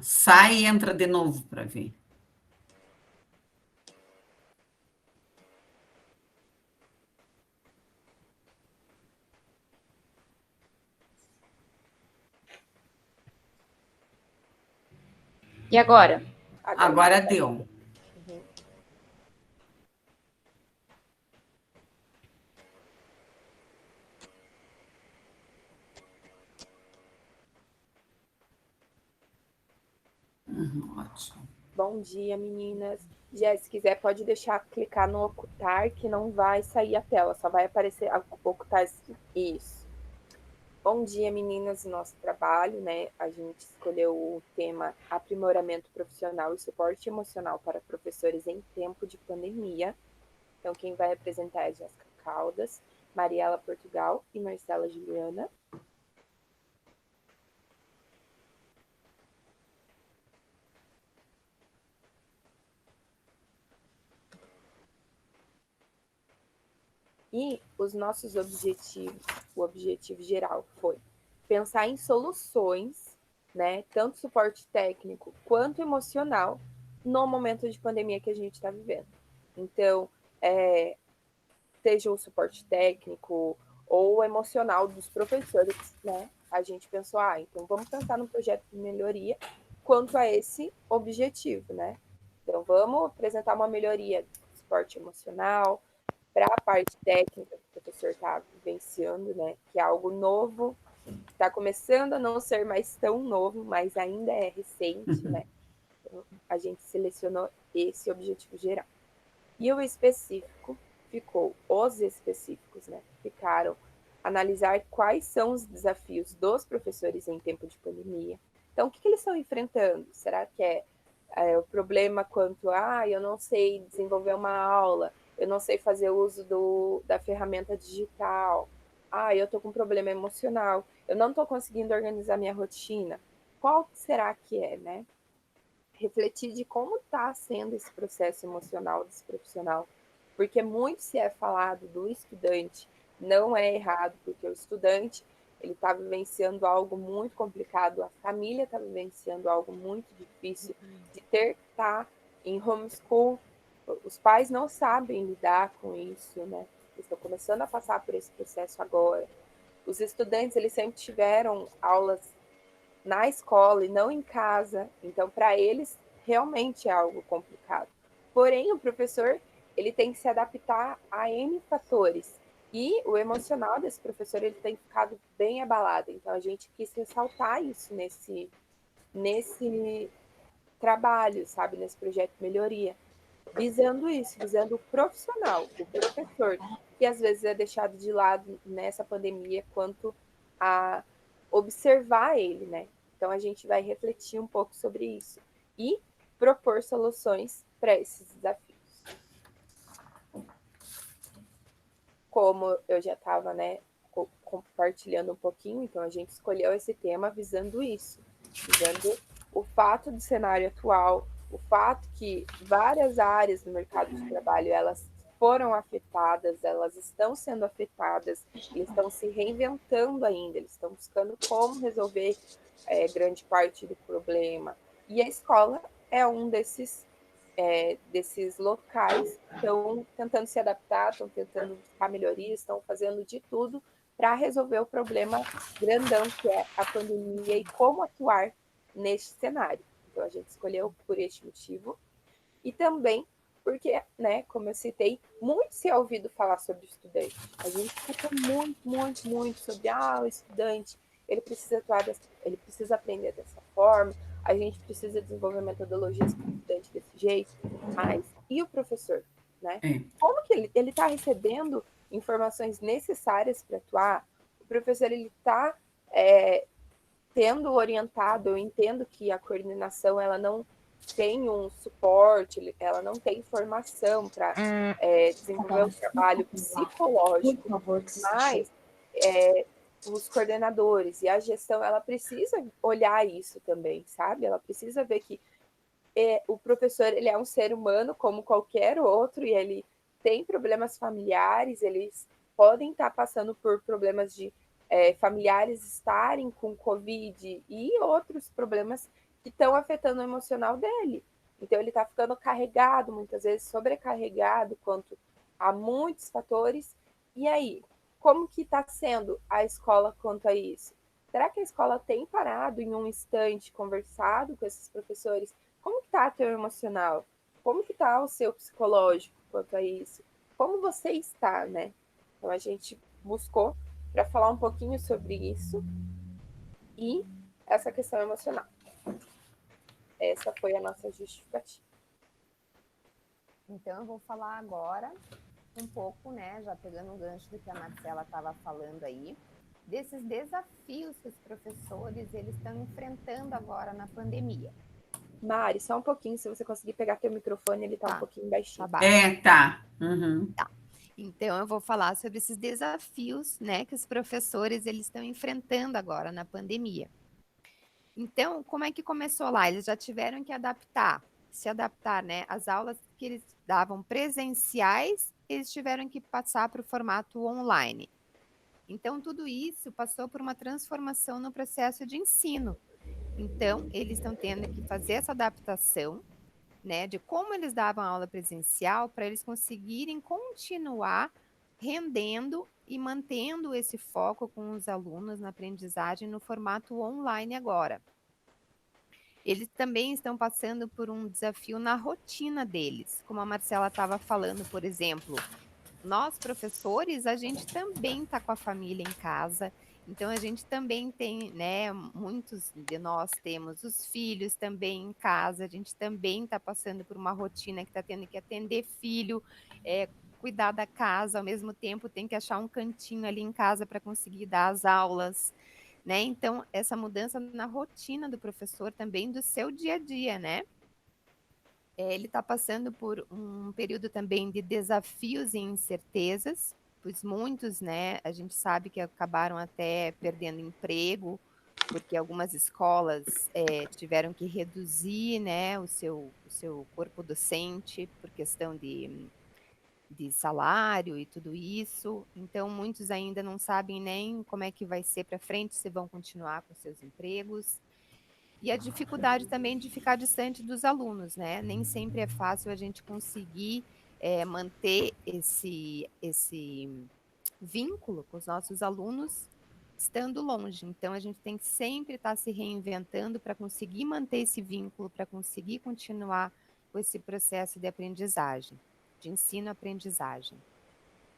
sai e entra de novo para ver. E agora? Agora deu. Uhum. Ótimo. Bom dia, meninas. Jess, se quiser, pode clicar no ocultar, que não vai sair a tela, só vai aparecer ocultar isso. Bom dia, meninas, nosso trabalho, né? A gente escolheu o tema aprimoramento profissional e suporte emocional para professores em tempo de pandemia. Então, quem vai apresentar é a Jéssica Caldas, Mariela Portugal e Marcela Juliana. E os nossos objetivos, o objetivo geral foi pensar em soluções, né, tanto suporte técnico quanto emocional, no momento de pandemia que a gente está vivendo. Então, seja o suporte técnico ou emocional dos professores, né, a gente pensou, então vamos pensar no projeto de melhoria quanto a esse objetivo, né? Então, vamos apresentar uma melhoria do suporte emocional, para a parte técnica que o professor está vivenciando, né, que é algo novo, está começando a não ser mais tão novo, mas ainda é recente, né? Então, a gente selecionou esse objetivo geral. E o específico os específicos, né, ficaram analisar quais são os desafios dos professores em tempo de pandemia. Então, o que eles estão enfrentando? Será que é o problema quanto eu não sei desenvolver uma aula, eu não sei fazer uso da ferramenta digital, eu estou com um problema emocional, eu não estou conseguindo organizar minha rotina. Qual será que é, né? Refletir de como está sendo esse processo emocional desse profissional, porque muito se é falado do estudante, não é errado, porque o estudante ele está vivenciando algo muito complicado, a família está vivenciando algo muito difícil de estar em homeschool. Os pais não sabem lidar com isso, né? Eles estão começando a passar por esse processo agora. Os estudantes, eles sempre tiveram aulas na escola e não em casa, então para eles realmente é algo complicado. Porém, o professor, ele tem que se adaptar a N fatores. E o emocional desse professor, ele tem ficado bem abalado. Então, a gente quis ressaltar isso nesse trabalho, sabe? Nesse projeto de melhoria. Visando isso, visando o profissional, o professor, que às vezes é deixado de lado nessa pandemia quanto a observar ele, né? Então, a gente vai refletir um pouco sobre isso e propor soluções para esses desafios. Como eu já estava, né, compartilhando um pouquinho, então a gente escolheu esse tema visando isso, visando o fato do cenário atual, o fato que várias áreas do mercado de trabalho, elas foram afetadas, elas estão sendo afetadas, eles estão se reinventando ainda, eles estão buscando como resolver grande parte do problema. E a escola é um desses locais que estão tentando se adaptar, estão tentando buscar melhorias, estão fazendo de tudo para resolver o problema grandão que é a pandemia e como atuar neste cenário. Então, a gente escolheu por este motivo. E também porque, né, como eu citei, muito se é ouvido falar sobre o estudante. A gente escuta muito sobre, o estudante, ele precisa atuar, ele precisa aprender dessa forma, a gente precisa desenvolver metodologias para o estudante desse jeito, mas e o professor, né? Como que ele está recebendo informações necessárias para atuar? O professor, ele está sendo orientado, eu entendo que a coordenação, ela não tem um suporte, ela não tem formação para desenvolver um trabalho psicológico, mas os coordenadores e a gestão, ela precisa olhar isso também, sabe? Ela precisa ver que o professor, ele é um ser humano como qualquer outro e ele tem problemas familiares, eles podem estar passando por problemas de familiares estarem com Covid e outros problemas que estão afetando o emocional dele. Então, ele está ficando carregado, muitas vezes sobrecarregado quanto a muitos fatores. E aí, como que está sendo a escola quanto a isso? Será que a escola tem parado em um instante, conversado com esses professores? Como que está o teu emocional? Como que está o seu psicológico quanto a isso? Como você está, né? Então, a gente buscou para falar um pouquinho sobre isso e essa questão emocional. Essa foi a nossa justificativa. Então, eu vou falar agora um pouco, né, já pegando um gancho do que a Marcela estava falando aí, desses desafios que os professores eles estão enfrentando agora na pandemia. Mari, só um pouquinho, se você conseguir pegar teu microfone, ele tá um pouquinho baixinho. Tá baixo. Tá. Uhum. Tá. Então, eu vou falar sobre esses desafios, né, que os professores eles estão enfrentando agora na pandemia. Então, como é que começou lá? Eles já tiveram que se adaptar, né? As aulas que eles davam presenciais, eles tiveram que passar para o formato online. Então, tudo isso passou por uma transformação no processo de ensino. Então, eles estão tendo que fazer essa adaptação, né, de como eles davam aula presencial para eles conseguirem continuar rendendo e mantendo esse foco com os alunos na aprendizagem no formato online agora. Eles também estão passando por um desafio na rotina deles, como a Marcela estava falando, por exemplo. Nós, professores, a gente também está com a família em casa, então a gente também tem, né, muitos de nós temos os filhos também em casa, a gente também está passando por uma rotina que está tendo que atender filho, cuidar da casa, ao mesmo tempo tem que achar um cantinho ali em casa para conseguir dar as aulas, né? Então, essa mudança na rotina do professor também, do seu dia a dia, né? Ele está passando por um período também de desafios e incertezas, pois muitos, né, a gente sabe que acabaram até perdendo emprego, porque algumas escolas tiveram que reduzir, né, o seu corpo docente por questão de salário e tudo isso. Então, muitos ainda não sabem nem como é que vai ser para frente, se vão continuar com seus empregos. E a dificuldade também de ficar distante dos alunos, né? Nem sempre é fácil a gente conseguir manter esse vínculo com os nossos alunos estando longe. Então, a gente tem que sempre estar se reinventando para conseguir manter esse vínculo, para conseguir continuar com esse processo de aprendizagem, de ensino-aprendizagem.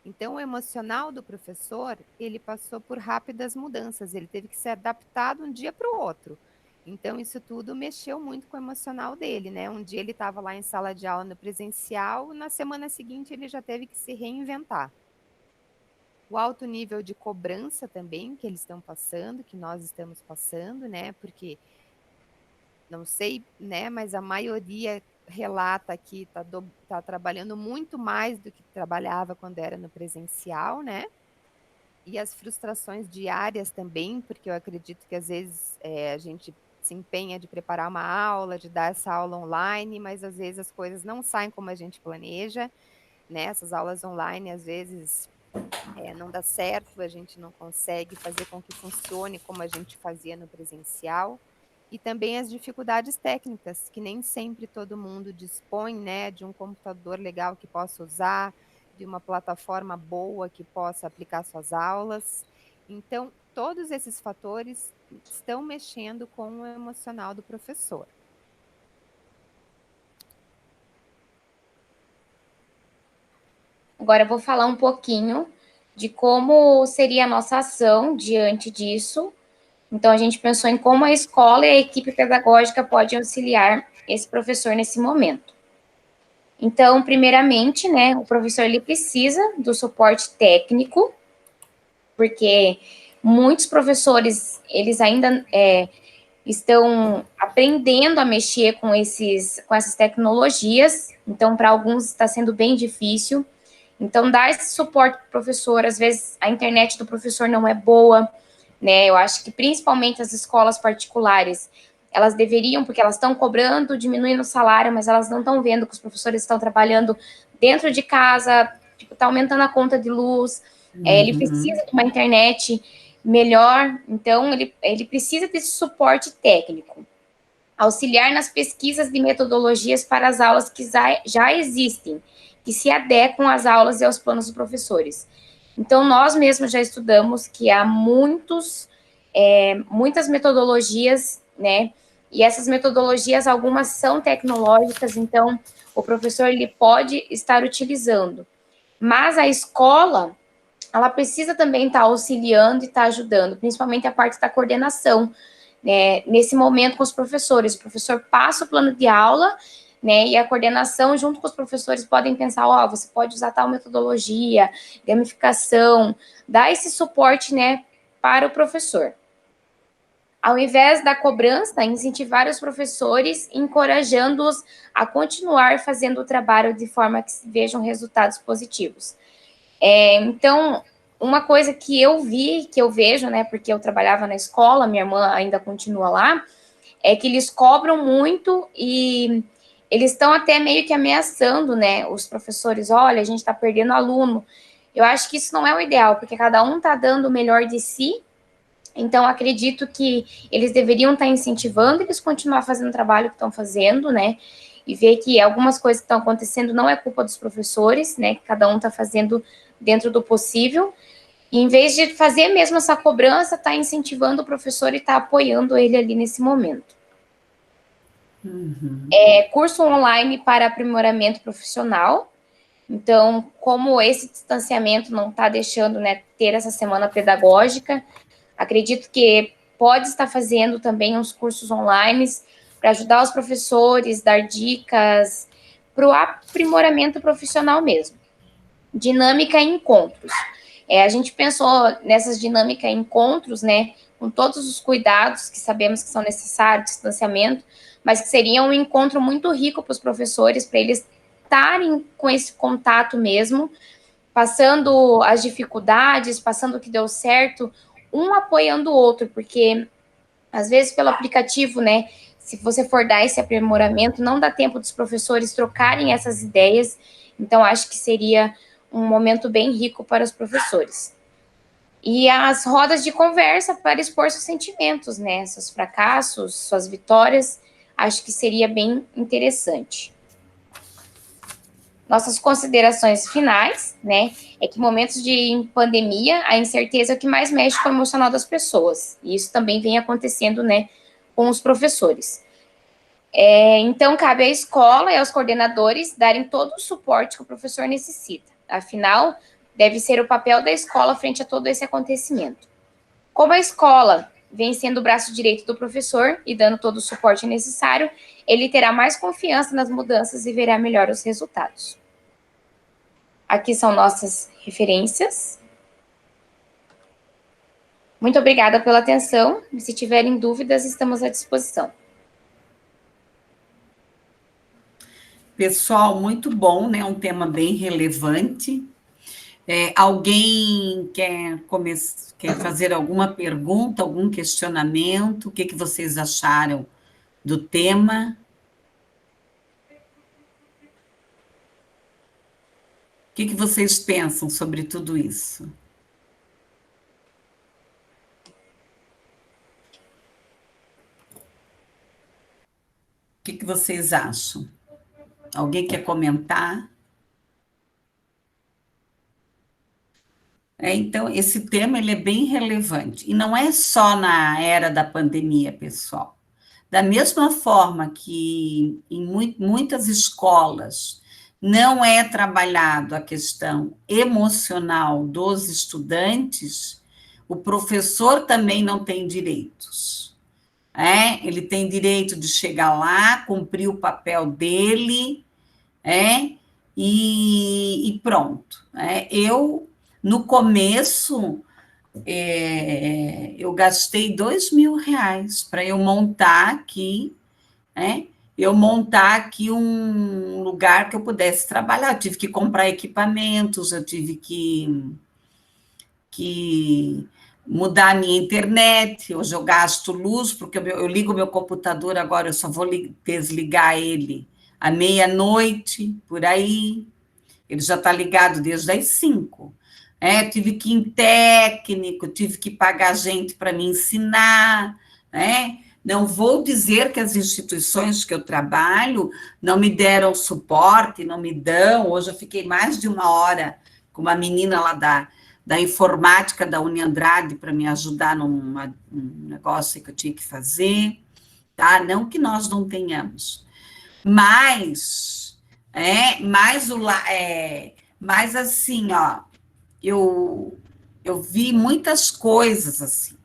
Então, o emocional do professor, ele passou por rápidas mudanças, ele teve que ser adaptado de um dia para o outro. Então, isso tudo mexeu muito com o emocional dele, né? Um dia ele estava lá em sala de aula no presencial, na semana seguinte ele já teve que se reinventar. O alto nível de cobrança também que eles estão passando, que nós estamos passando, né? Porque, não sei, né? Mas a maioria relata que está trabalhando muito mais do que trabalhava quando era no presencial, né? E as frustrações diárias também, porque eu acredito que às vezes a gente se empenha de preparar uma aula, de dar essa aula online, mas às vezes as coisas não saem como a gente planeja, né? Essas aulas online às vezes não dá certo, a gente não consegue fazer com que funcione como a gente fazia no presencial. E também as dificuldades técnicas, que nem sempre todo mundo dispõe, né, de um computador legal que possa usar, de uma plataforma boa que possa aplicar suas aulas. Então, todos esses fatores estão mexendo com o emocional do professor. Agora eu vou falar um pouquinho de como seria a nossa ação diante disso. Então, a gente pensou em como a escola e a equipe pedagógica podem auxiliar esse professor nesse momento. Então, primeiramente, né, o professor ele precisa do suporte técnico, porque muitos professores, eles ainda estão aprendendo a mexer com essas tecnologias, então, para alguns está sendo bem difícil. Então, dar esse suporte para o professor, às vezes a internet do professor não é boa, né? Eu acho que principalmente as escolas particulares, elas deveriam, porque elas estão cobrando, diminuindo o salário, mas elas não estão vendo que os professores estão trabalhando dentro de casa, tipo, tá aumentando a conta de luz, ele precisa de uma internet melhor, então ele precisa desse suporte técnico. Auxiliar nas pesquisas de metodologias para as aulas que já existem, que se adequam às aulas e aos planos dos professores. Então, nós mesmos já estudamos que há muitas metodologias, né? E essas metodologias, algumas são tecnológicas, então o professor ele pode estar utilizando. Mas a escola, ela precisa também estar auxiliando e estar ajudando, principalmente a parte da coordenação, nesse momento com os professores. O professor passa o plano de aula, né, e a coordenação, junto com os professores, podem pensar, você pode usar tal metodologia, gamificação, dar esse suporte, né, para o professor. Ao invés da cobrança, incentivar os professores, encorajando-os a continuar fazendo o trabalho de forma que se vejam resultados positivos. Então, uma coisa que eu vi, que eu vejo, né, porque eu trabalhava na escola, minha irmã ainda continua lá, é que eles cobram muito e eles estão até meio que ameaçando, né, os professores, olha, a gente está perdendo aluno. Eu acho que isso não é o ideal, porque cada um está dando o melhor de si. Então, acredito que eles deveriam estar incentivando eles continuar fazendo o trabalho que estão fazendo, né? E ver que algumas coisas que estão acontecendo não é culpa dos professores, né? Que cada um está fazendo dentro do possível. E, em vez de fazer mesmo essa cobrança, está incentivando o professor e está apoiando ele ali nesse momento. Curso online para aprimoramento profissional. Então, como esse distanciamento não está deixando, né, ter essa semana pedagógica, acredito que pode estar fazendo também uns cursos online para ajudar os professores, dar dicas para o aprimoramento profissional mesmo. Dinâmica e encontros. A gente pensou nessas dinâmicas e encontros, né, com todos os cuidados que sabemos que são necessários, distanciamento, mas que seria um encontro muito rico para os professores, para eles estarem com esse contato mesmo, passando as dificuldades, passando o que deu certo, um apoiando o outro, porque às vezes pelo aplicativo, né, se você for dar esse aprimoramento, não dá tempo dos professores trocarem essas ideias, então acho que seria um momento bem rico para os professores. E as rodas de conversa para expor seus sentimentos, né, seus fracassos, suas vitórias, acho que seria bem interessante. Nossas considerações finais, né, é que momentos de pandemia, a incerteza é o que mais mexe com o emocional das pessoas. E isso também vem acontecendo, né, com os professores. Então, cabe à escola e aos coordenadores darem todo o suporte que o professor necessita. Afinal, deve ser o papel da escola frente a todo esse acontecimento. Como a escola vem sendo o braço direito do professor e dando todo o suporte necessário, ele terá mais confiança nas mudanças e verá melhor os resultados. Aqui são nossas referências. Muito obrigada pela atenção. E se tiverem dúvidas, estamos à disposição. Pessoal, muito bom, né? Um tema bem relevante. Alguém quer fazer alguma pergunta, algum questionamento? O que vocês acharam do tema? O que vocês pensam sobre tudo isso? O que vocês acham? Alguém quer comentar? Então, esse tema ele é bem relevante. E não é só na era da pandemia, pessoal. Da mesma forma que em muitas escolas não é trabalhado a questão emocional dos estudantes, o professor também não tem direitos. Ele tem direito de chegar lá, cumprir o papel dele, e pronto. Eu, no começo, eu gastei R$2.000 para eu montar aqui, um lugar que eu pudesse trabalhar. Eu tive que comprar equipamentos, eu tive que mudar a minha internet. Hoje eu gasto luz, porque eu ligo o meu computador agora, eu só vou desligar ele à meia-noite, por aí. Ele já está ligado desde as 5. Tive que ir em técnico, tive que pagar gente para me ensinar, Não vou dizer que as instituições que eu trabalho não me deram suporte, não me dão. Hoje eu fiquei mais de 1 hora com uma menina lá da informática da Uniandrade para me ajudar num negócio que eu tinha que fazer, tá? Não que nós não tenhamos, mas assim, ó, eu vi muitas coisas assim.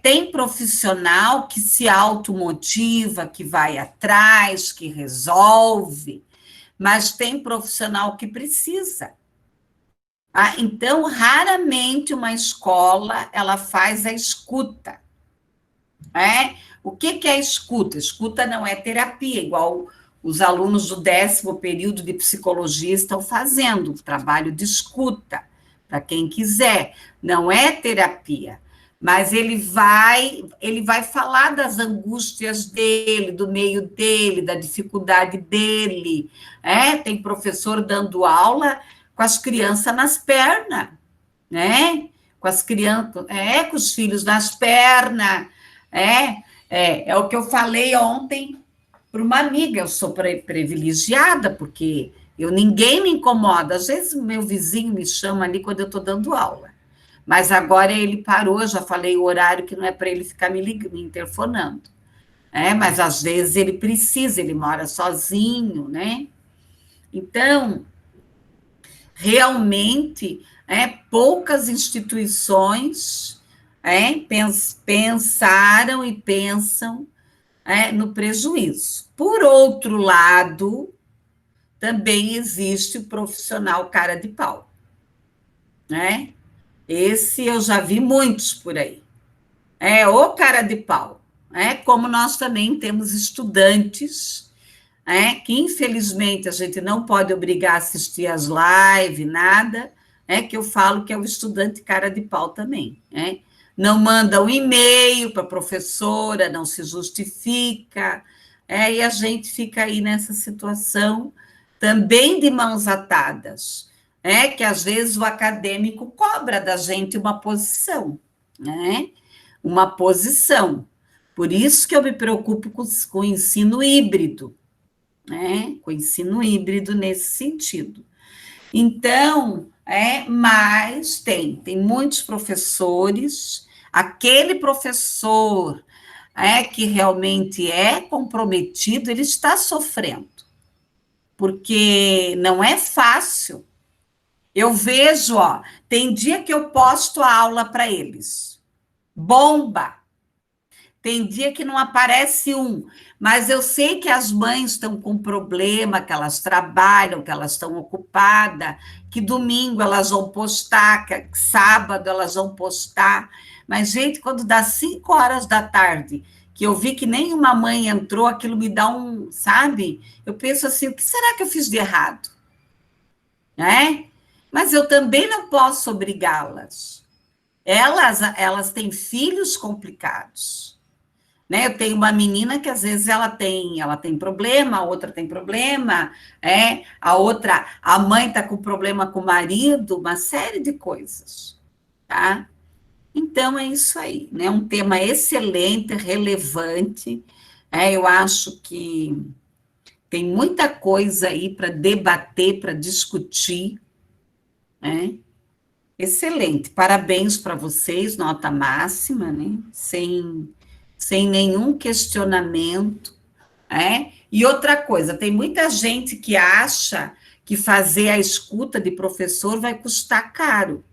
Tem profissional que se automotiva, que vai atrás, que resolve, mas tem profissional que precisa. Então, raramente uma escola ela faz a escuta. O que é escuta? Escuta não é terapia, igual os alunos do 10º período de psicologia estão fazendo, trabalho de escuta, para quem quiser. Não é terapia, mas ele vai falar das angústias dele, do meio dele, da dificuldade dele. Tem professor dando aula com as crianças nas pernas, com as crianças, com os filhos nas pernas, é o que eu falei ontem para uma amiga. Eu sou privilegiada, porque ninguém me incomoda. Às vezes, o meu vizinho me chama ali quando eu estou dando aula. Mas agora ele parou, já falei o horário que não é para ele ficar me interfonando. Mas, às vezes, ele precisa, ele mora sozinho, Então, realmente, poucas instituições pensaram e pensam no prejuízo. Por outro lado, também existe o profissional cara de pau, Esse eu já vi muitos por aí. O cara de pau. Como nós também temos estudantes, que infelizmente a gente não pode obrigar a assistir às lives, nada, que eu falo que é o estudante cara de pau também, Não manda um e-mail para a professora, não se justifica, e a gente fica aí nessa situação também de mãos atadas, que às vezes o acadêmico cobra da gente uma posição, Uma posição. Por isso que eu me preocupo com o ensino híbrido, Com o ensino híbrido nesse sentido. Então, mas tem muitos professores, aquele professor que realmente é comprometido, ele está sofrendo, porque não é fácil. Eu vejo, tem dia que eu posto a aula para eles, bomba. Tem dia que não aparece um, mas eu sei que as mães estão com problema, que elas trabalham, que elas estão ocupadas, que domingo elas vão postar, que sábado elas vão postar. Mas, gente, quando dá 5 horas da tarde, que eu vi que nenhuma mãe entrou, aquilo me dá sabe? Eu penso assim, o que será que eu fiz de errado? Mas eu também não posso obrigá-las. Elas têm filhos complicados. Eu tenho uma menina que, às vezes, ela tem problema, a outra tem problema, a mãe está com problema com o marido, uma série de coisas, tá? Então, é isso aí, Um tema excelente, relevante, eu acho que tem muita coisa aí para debater, para discutir, Excelente, parabéns para vocês, nota máxima, sem nenhum questionamento, E outra coisa, tem muita gente que acha que fazer a escuta de professor vai custar caro.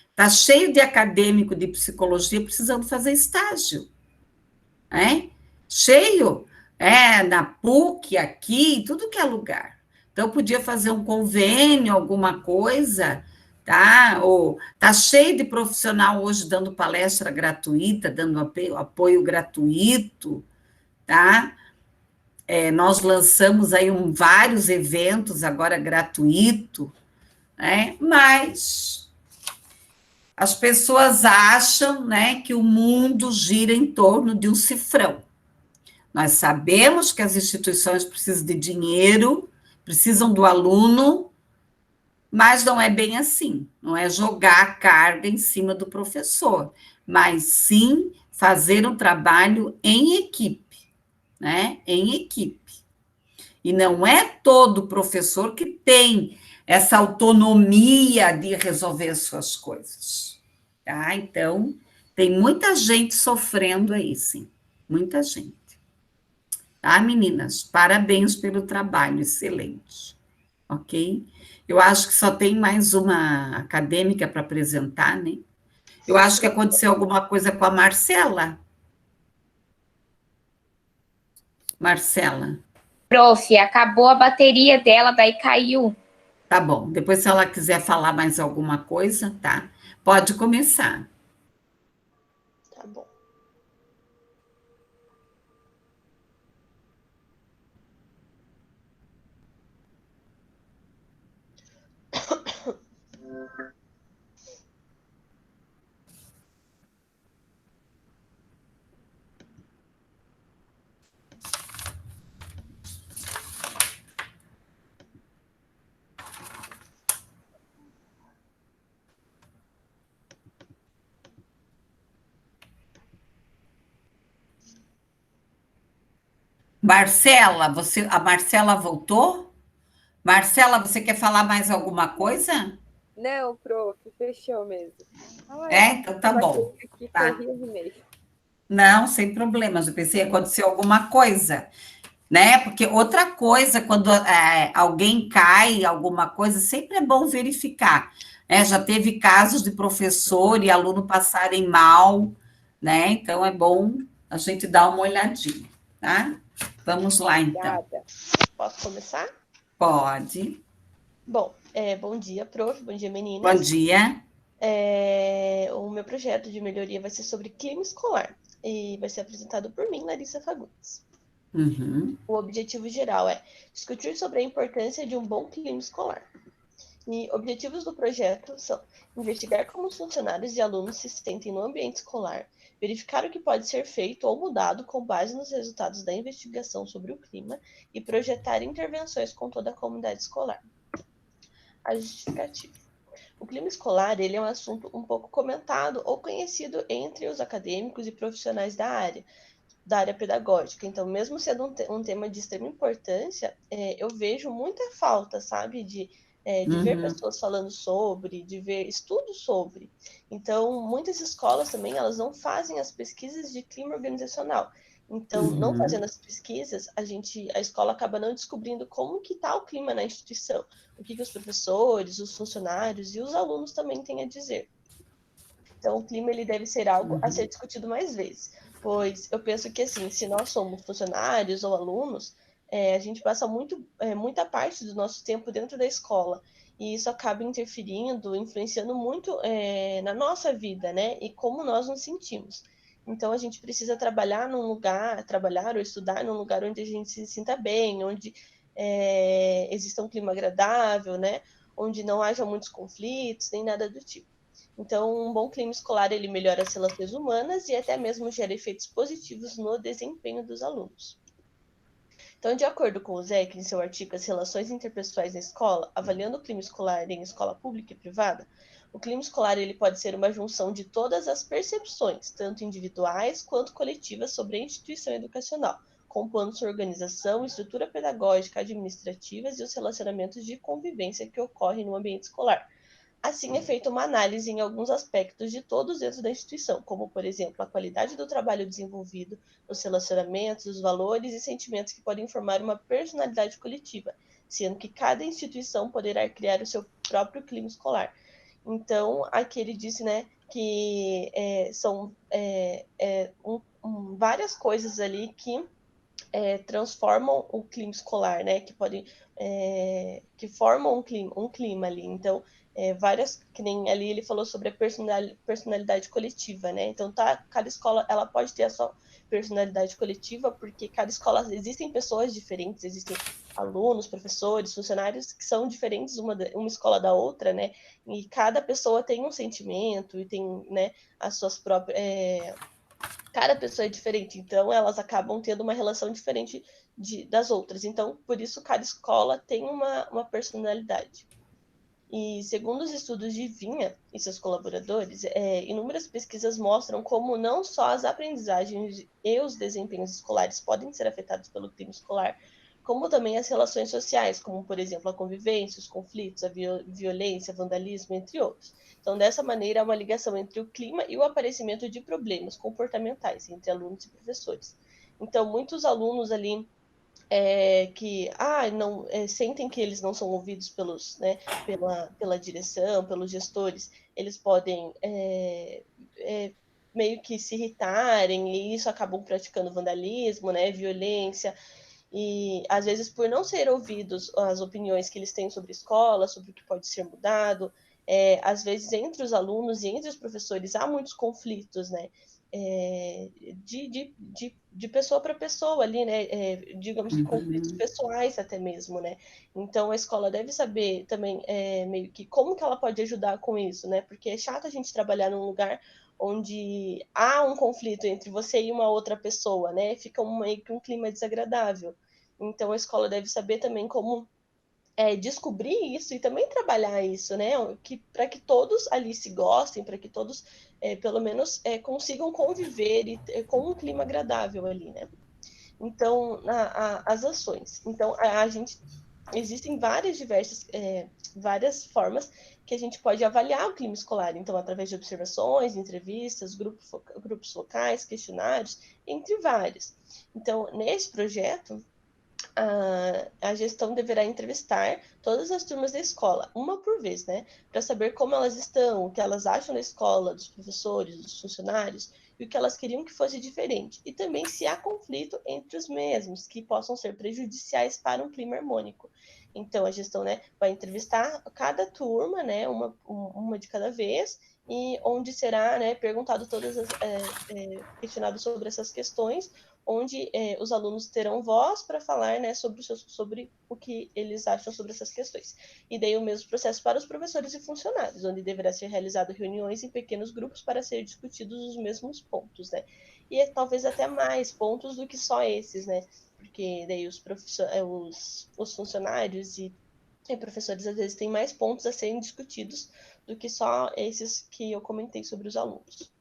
Está cheio de acadêmico de psicologia precisando fazer estágio, Cheio, na PUC, aqui, tudo que é lugar. Então, podia fazer um convênio, alguma coisa, tá? Ou tá cheio de profissional hoje dando palestra gratuita, dando apoio gratuito, tá? Nós lançamos aí vários eventos agora gratuito, Mas as pessoas acham, que o mundo gira em torno de um cifrão. Nós sabemos que as instituições precisam de dinheiro, precisam do aluno, mas não é bem assim, não é jogar a carga em cima do professor, mas sim fazer um trabalho em equipe, Em equipe. E não é todo professor que tem essa autonomia de resolver as suas coisas, tá? Então, tem muita gente sofrendo aí, sim, muita gente. Tá, meninas? Parabéns pelo trabalho, excelente, ok? Eu acho que só tem mais uma acadêmica para apresentar, Eu acho que aconteceu alguma coisa com a Marcela. Marcela, Prof, acabou a bateria dela, daí caiu. tá bom. Depois, se ela quiser falar mais alguma coisa, tá? Pode começar. Tá bom. Marcela, a Marcela voltou? Marcela, você quer falar mais alguma coisa? Não, prof, fechou mesmo. Então tá bom. Aqui, Tá. corri de meio. Não, sem problemas. Eu pensei que aconteceu alguma coisa, né? Porque outra coisa, quando alguém cai, alguma coisa, sempre é bom verificar, né? Já teve casos de professor e aluno passarem mal, né? Então é bom a gente dar uma olhadinha, tá? Vamos lá, então. Obrigada. Posso começar? Pode. Bom, bom dia, prof. Bom dia, meninas. Bom dia. O meu projeto de melhoria vai ser sobre clima escolar e vai ser apresentado por mim, Larissa Fagundes. Uhum. O objetivo geral é discutir sobre a importância de um bom clima escolar. E objetivos do projeto são investigar como os funcionários e alunos se sentem no ambiente escolar, verificar o que pode ser feito ou mudado com base nos resultados da investigação sobre o clima e projetar intervenções com toda a comunidade escolar. A justificativa. O clima escolar ele é um assunto um pouco comentado ou conhecido entre os acadêmicos e profissionais da área pedagógica. Então, mesmo sendo um tema de extrema importância, eu vejo muita falta, sabe, de ver pessoas falando sobre, de ver estudos sobre. Então, muitas escolas também, elas não fazem as pesquisas de clima organizacional. Então, não fazendo as pesquisas, a escola acaba não descobrindo como que está o clima na instituição, o que os professores, os funcionários e os alunos também têm a dizer. Então, o clima ele deve ser algo a ser discutido mais vezes, pois eu penso que, assim, se nós somos funcionários ou alunos, a gente passa muita parte do nosso tempo dentro da escola, e isso acaba interferindo, influenciando muito na nossa vida, né, e como nós nos sentimos. Então, a gente precisa trabalhar ou estudar num lugar onde a gente se sinta bem, onde exista um clima agradável, né, onde não haja muitos conflitos, nem nada do tipo. Então, um bom clima escolar, ele melhora as relações humanas e até mesmo gera efeitos positivos no desempenho dos alunos. Então, de acordo com o ZEC, em seu artigo As Relações Interpessoais na Escola, avaliando o clima escolar em escola pública e privada, o clima escolar ele pode ser uma junção de todas as percepções, tanto individuais quanto coletivas, sobre a instituição educacional, compondo sua organização, estrutura pedagógica, administrativas e os relacionamentos de convivência que ocorrem no ambiente escolar. Assim, é feita uma análise em alguns aspectos de todos dentro da instituição, como, por exemplo, a qualidade do trabalho desenvolvido, os relacionamentos, os valores e sentimentos que podem formar uma personalidade coletiva, sendo que cada instituição poderá criar o seu próprio clima escolar. Então, aqui ele disse, né, que são várias coisas ali que transformam o clima escolar, né, que podem que formam um clima ali. Então, várias, que nem ali ele falou sobre a personalidade coletiva, né? Então, cada escola ela pode ter a sua personalidade coletiva, porque cada escola existem pessoas diferentes, existem alunos, professores, funcionários que são diferentes uma escola da outra, né? E cada pessoa tem um sentimento e tem, né, as suas próprias cada pessoa é diferente, então elas acabam tendo uma relação diferente das outras. Então, por isso, cada escola tem uma personalidade. E segundo os estudos de Vinha e seus colaboradores, inúmeras pesquisas mostram como não só as aprendizagens e os desempenhos escolares podem ser afetados pelo clima escolar, como também as relações sociais, como, por exemplo, a convivência, os conflitos, a violência, vandalismo, entre outros. Então, dessa maneira, há uma ligação entre o clima e o aparecimento de problemas comportamentais entre alunos e professores. Então, muitos alunos ali que sentem que eles não são ouvidos pela direção, pelos gestores, eles podem meio que se irritarem, e isso acabam praticando vandalismo, né, violência, e às vezes por não ser ouvidos as opiniões que eles têm sobre a escola, sobre o que pode ser mudado, às vezes entre os alunos e entre os professores há muitos conflitos, né, de pessoa para pessoa ali, né, digamos que conflitos pessoais até mesmo, né, então a escola deve saber também meio que como que ela pode ajudar com isso, né, porque é chato a gente trabalhar num lugar onde há um conflito entre você e uma outra pessoa, né, fica meio que um clima desagradável, então a escola deve saber também como descobrir isso e também trabalhar isso, né? Para que todos ali se gostem, para que todos, pelo menos, consigam conviver com um clima agradável ali, né? Então, as ações. Então, existem várias formas que a gente pode avaliar o clima escolar. Então, através de observações, entrevistas, grupos locais, questionários, entre vários. Então, nesse projeto, a gestão deverá entrevistar todas as turmas da escola, uma por vez, né? Para saber como elas estão, o que elas acham da escola, dos professores, dos funcionários, e o que elas queriam que fosse diferente. E também se há conflito entre os mesmos, que possam ser prejudiciais para um clima harmônico. Então, a gestão, né, vai entrevistar cada turma, né, uma de cada vez, e onde será, né, perguntado questionado sobre essas questões, onde os alunos terão voz para falar, né, sobre o que eles acham sobre essas questões. E daí o mesmo processo para os professores e funcionários, onde deverá ser realizado reuniões em pequenos grupos para ser discutidos os mesmos pontos, né? E talvez até mais pontos do que só esses, né? Porque daí os funcionários e professores às vezes têm mais pontos a serem discutidos do que só esses que eu comentei sobre os alunos.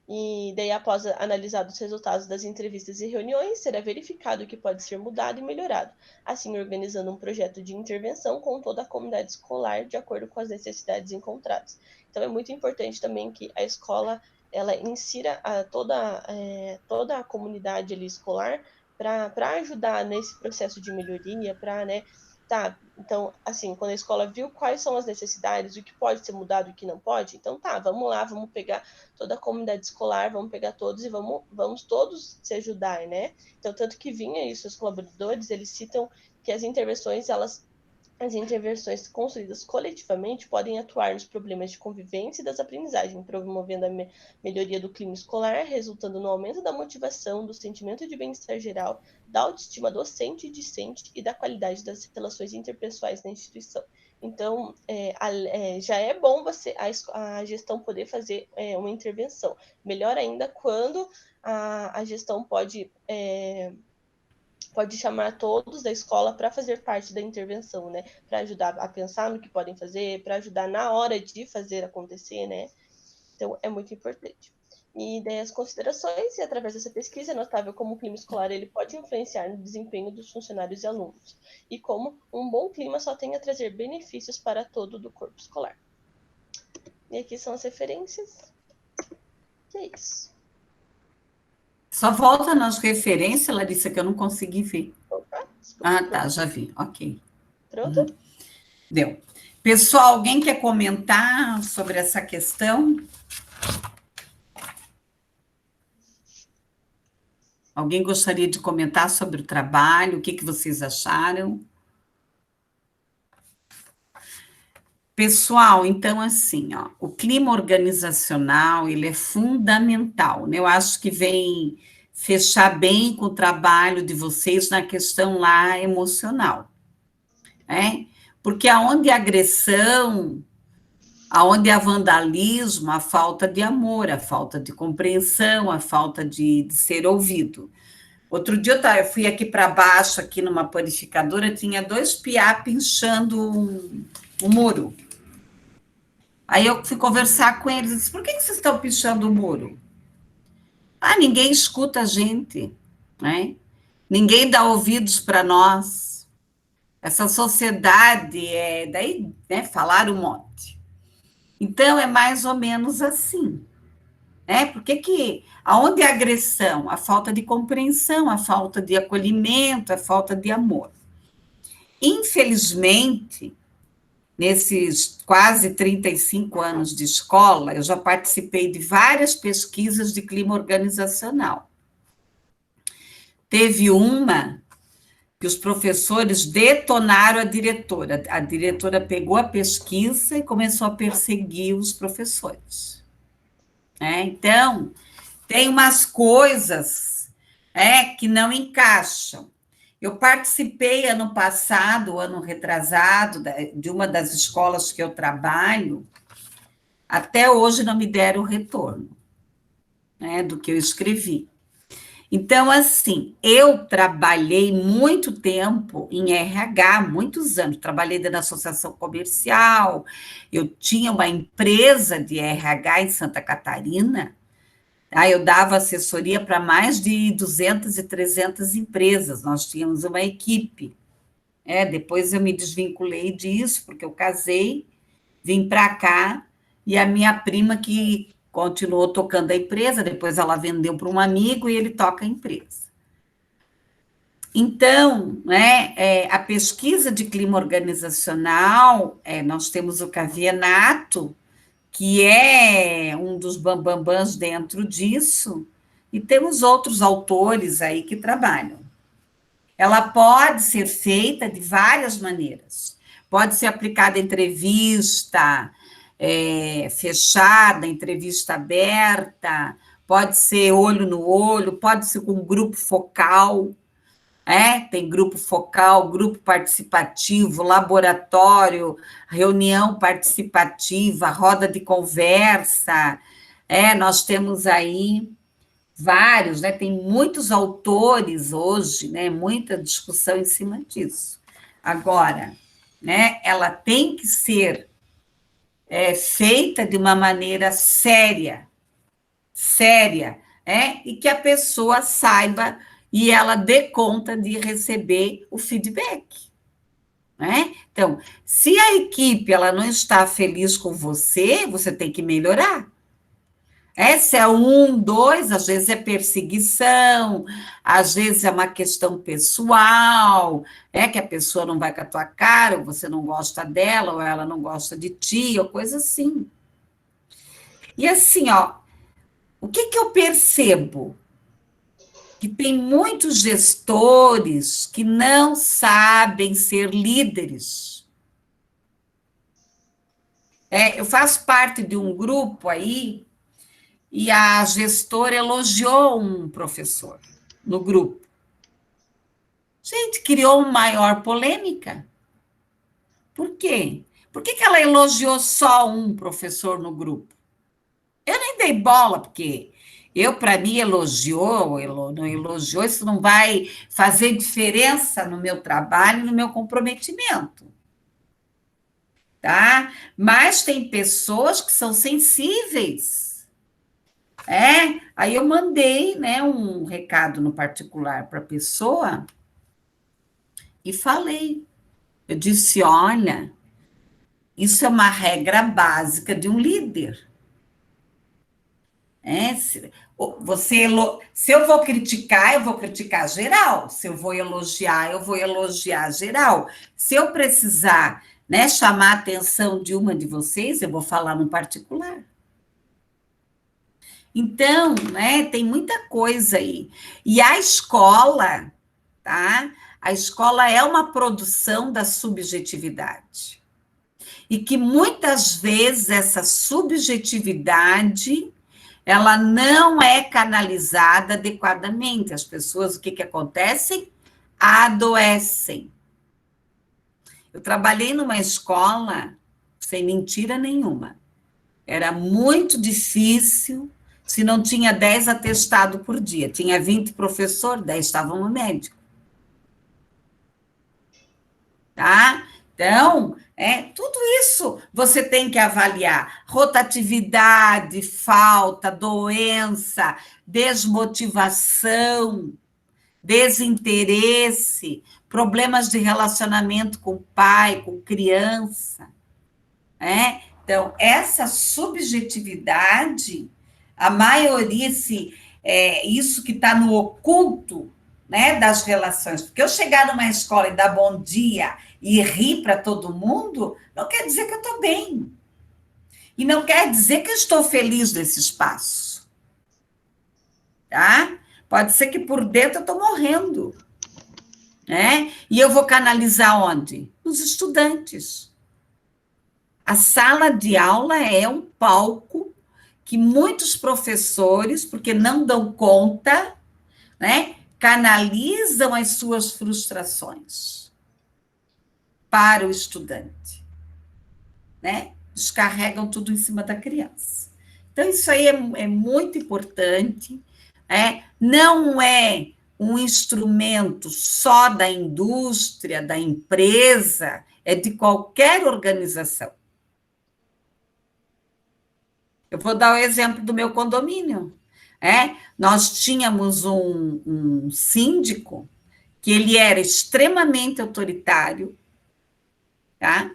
E daí, após analisar os resultados das entrevistas e reuniões, será verificado o que pode ser mudado e melhorado, assim organizando um projeto de intervenção com toda a comunidade escolar de acordo com as necessidades encontradas. Então, é muito importante também que a escola ela insira toda a comunidade ali escolar para ajudar nesse processo de melhoria, para, né, tá, então, assim, quando a escola viu quais são as necessidades, o que pode ser mudado e o que não pode, então tá, vamos lá, vamos pegar toda a comunidade escolar, vamos pegar todos e vamos todos se ajudar, né? Então, tanto que vinha isso, os colaboradores, eles citam que as intervenções construídas coletivamente podem atuar nos problemas de convivência e das aprendizagens, promovendo a melhoria do clima escolar, resultando no aumento da motivação, do sentimento de bem-estar geral, da autoestima docente e discente e da qualidade das relações interpessoais na instituição. Então, já é bom a gestão poder fazer uma intervenção. Melhor ainda quando a gestão pode chamar todos da escola para fazer parte da intervenção, né? Para ajudar a pensar no que podem fazer, para ajudar na hora de fazer acontecer, né? Então, é muito importante. E daí as considerações, e através dessa pesquisa é notável como o clima escolar ele pode influenciar no desempenho dos funcionários e alunos, e como um bom clima só tem a trazer benefícios para todo o corpo escolar. E aqui são as referências. E é isso. Só volta nas referências, Larissa, que eu não consegui ver. Opa, Tá, já vi, ok. Pronto? Deu. Pessoal, alguém quer comentar sobre essa questão? Alguém gostaria de comentar sobre o trabalho? O que vocês acharam? Pessoal, então, assim, ó, o clima organizacional, ele é fundamental, né? Eu acho que vem fechar bem com o trabalho de vocês na questão lá emocional, né? Porque aonde há agressão, aonde há vandalismo, a falta de amor, a falta de compreensão, a falta de ser ouvido. Outro dia eu fui aqui para baixo, aqui numa panificadora, tinha 2 piá pinchando um muro. Aí eu fui conversar com eles, disse, por que vocês estão pichando o muro? Ninguém escuta a gente, né? Ninguém dá ouvidos para nós. Essa sociedade daí, né, falaram um monte. Então, é mais ou menos assim, né? Porque aonde há agressão, a falta de compreensão, a falta de acolhimento, a falta de amor. Infelizmente, nesses quase 35 anos de escola, eu já participei de várias pesquisas de clima organizacional. Teve uma que os professores detonaram a diretora. A diretora pegou a pesquisa e começou a perseguir os professores. Então, tem umas coisas que não encaixam. Eu participei ano passado, ano retrasado, de uma das escolas que eu trabalho, até hoje não me deram retorno, do que eu escrevi. Então, assim, eu trabalhei muito tempo em RH, muitos anos, trabalhei dentro da associação comercial, eu tinha uma empresa de RH em Santa Catarina, eu dava assessoria para mais de 200 e 300 empresas, nós tínhamos uma equipe. Depois eu me desvinculei disso, porque eu casei, vim para cá, e a minha prima que continuou tocando a empresa, depois ela vendeu para um amigo e ele toca a empresa. Então, a pesquisa de clima organizacional, nós temos o Cavienato, que é um dos bambambãs dentro disso, e temos outros autores aí que trabalham. Ela pode ser feita de várias maneiras. Pode ser aplicada em entrevista fechada, entrevista aberta, pode ser olho no olho, pode ser com grupo focal, tem grupo focal, grupo participativo, laboratório, reunião participativa, roda de conversa, nós temos aí vários, tem muitos autores hoje, muita discussão em cima disso. Agora, ela tem que ser feita de uma maneira séria, e que a pessoa saiba e ela dê conta de receber o feedback. Então, se a equipe ela não está feliz com você, você tem que melhorar. Se é 1, 2, às vezes é perseguição, às vezes é uma questão pessoal, que a pessoa não vai com a tua cara, ou você não gosta dela, ou ela não gosta de ti, ou coisa assim. E assim, o que eu percebo? Que tem muitos gestores que não sabem ser líderes. Eu faço parte de um grupo aí, e a gestora elogiou um professor no grupo. Gente, criou uma maior polêmica. Por quê? Por que ela elogiou só um professor no grupo? Eu nem dei bola, porque para mim, elogiou, não elogiou, isso não vai fazer diferença no meu trabalho, no meu comprometimento. Tá? Mas tem pessoas que são sensíveis. Aí eu mandei um recado no particular para a pessoa e falei. Eu disse, olha, isso é uma regra básica de um líder. Se eu vou criticar geral. Se eu vou elogiar geral. Se eu precisar chamar a atenção de uma de vocês, eu vou falar no particular. Então, tem muita coisa aí. E a escola, tá? A escola é uma produção da subjetividade. E que muitas vezes essa subjetividade ela não é canalizada adequadamente. As pessoas, o que acontece? Adoecem. Eu trabalhei numa escola, sem mentira nenhuma. Era muito difícil, se não tinha 10 atestados por dia. Tinha 20 professores, 10 estavam no médico. Tá? Então, tudo isso você tem que avaliar. Rotatividade, falta, doença, desmotivação, desinteresse, problemas de relacionamento com o pai, com criança. Então, essa subjetividade, a maioria, isso que está no oculto, das relações. Porque eu chegar numa escola e dar bom dia e rir para todo mundo, não quer dizer que eu estou bem. E não quer dizer que eu estou feliz nesse espaço. Tá? Pode ser que por dentro eu estou morrendo. Né? E eu vou canalizar onde? Nos estudantes. A sala de aula é um palco que muitos professores, porque não dão conta, né, canalizam as suas frustrações para o estudante, né? Descarregam tudo em cima da criança. Então, isso aí é muito importante, né? Não é um instrumento só da indústria, da empresa, é de qualquer organização. Eu vou dar o exemplo do meu condomínio. Nós tínhamos um síndico que ele era extremamente autoritário, tá?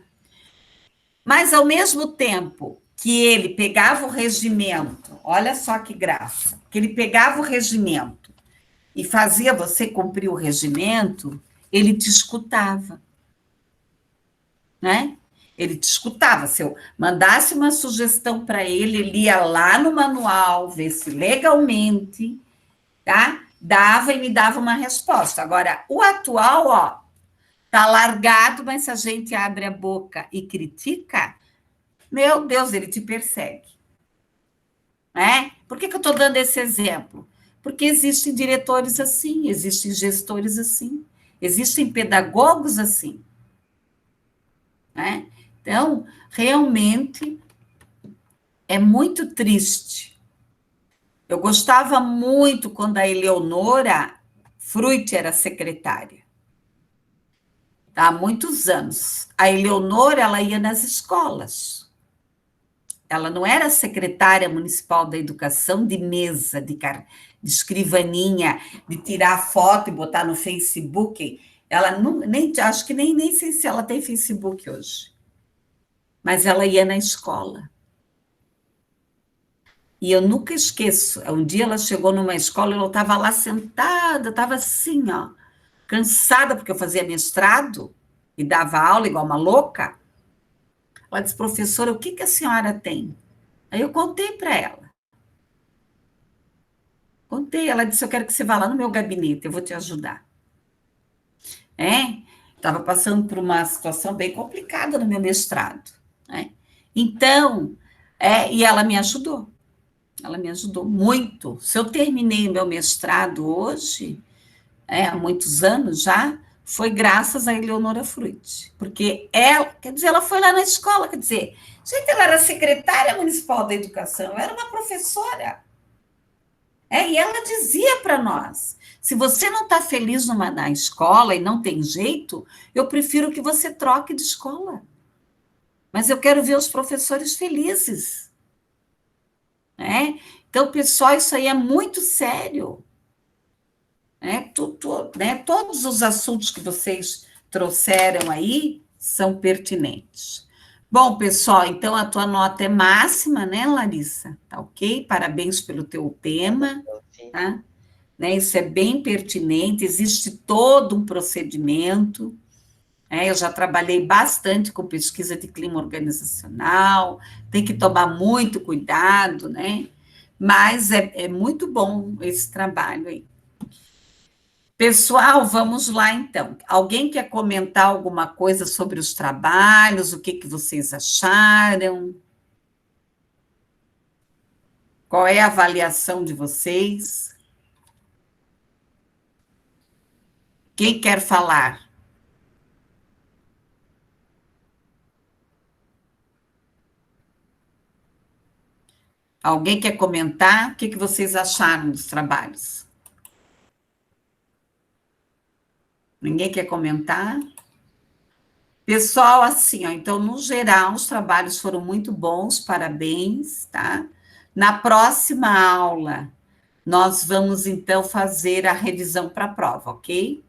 Mas, ao mesmo tempo que ele pegava o regimento, olha só que graça, que ele pegava o regimento e fazia você cumprir o regimento, ele te escutava, né? Ele te escutava. Se eu mandasse uma sugestão para ele, ele ia lá no manual, ver se legalmente, tá? Dava e me dava uma resposta. Agora, o atual, ó, tá largado, mas se a gente abre a boca e critica, meu Deus, ele te persegue. Né? Por que eu estou dando esse exemplo? Porque existem diretores assim, existem gestores assim, existem pedagogos assim. Né? Então, realmente, é muito triste. Eu gostava muito quando a Eleonora Fruit era secretária. Tá? Há muitos anos. A Eleonora, ela ia nas escolas. Ela não era secretária municipal da educação de mesa, de escrivaninha, de tirar foto e botar no Facebook. Ela não, acho que nem sei se ela tem Facebook hoje. Mas ela ia na escola. E eu nunca esqueço, um dia ela chegou numa escola, eu estava lá sentada, estava assim, ó, cansada, porque eu fazia mestrado e dava aula igual uma louca. Ela disse, professora, o que a senhora tem? Aí eu contei para ela. Contei, ela disse, eu quero que você vá lá no meu gabinete, eu vou te ajudar. Estava passando por uma situação bem complicada no meu mestrado. Então, e ela me ajudou muito. Se eu terminei o meu mestrado hoje, há muitos anos já, foi graças a Eleonora Fruit, porque ela, quer dizer, ela foi lá na escola, quer dizer, gente, ela era secretária municipal da educação, era uma professora, e ela dizia para nós, se você não está feliz na escola e não tem jeito, eu prefiro que você troque de escola. Mas eu quero ver os professores felizes. Então, pessoal, isso aí é muito sério. Todos os assuntos que vocês trouxeram aí são pertinentes. Bom, pessoal, então a tua nota é máxima, né, Larissa? Tá ok? Parabéns pelo teu tema. Tá? Isso é bem pertinente, existe todo um procedimento. Eu já trabalhei bastante com pesquisa de clima organizacional, tem que tomar muito cuidado, né? Mas é muito bom esse trabalho aí. Pessoal, vamos lá, então. Alguém quer comentar alguma coisa sobre os trabalhos? O que vocês acharam? Qual é a avaliação de vocês? Quem quer falar? Alguém quer comentar? O que vocês acharam dos trabalhos? Ninguém quer comentar? Pessoal, assim, ó, então, no geral, os trabalhos foram muito bons, parabéns, tá? Na próxima aula, nós vamos, então, fazer a revisão para a prova, ok?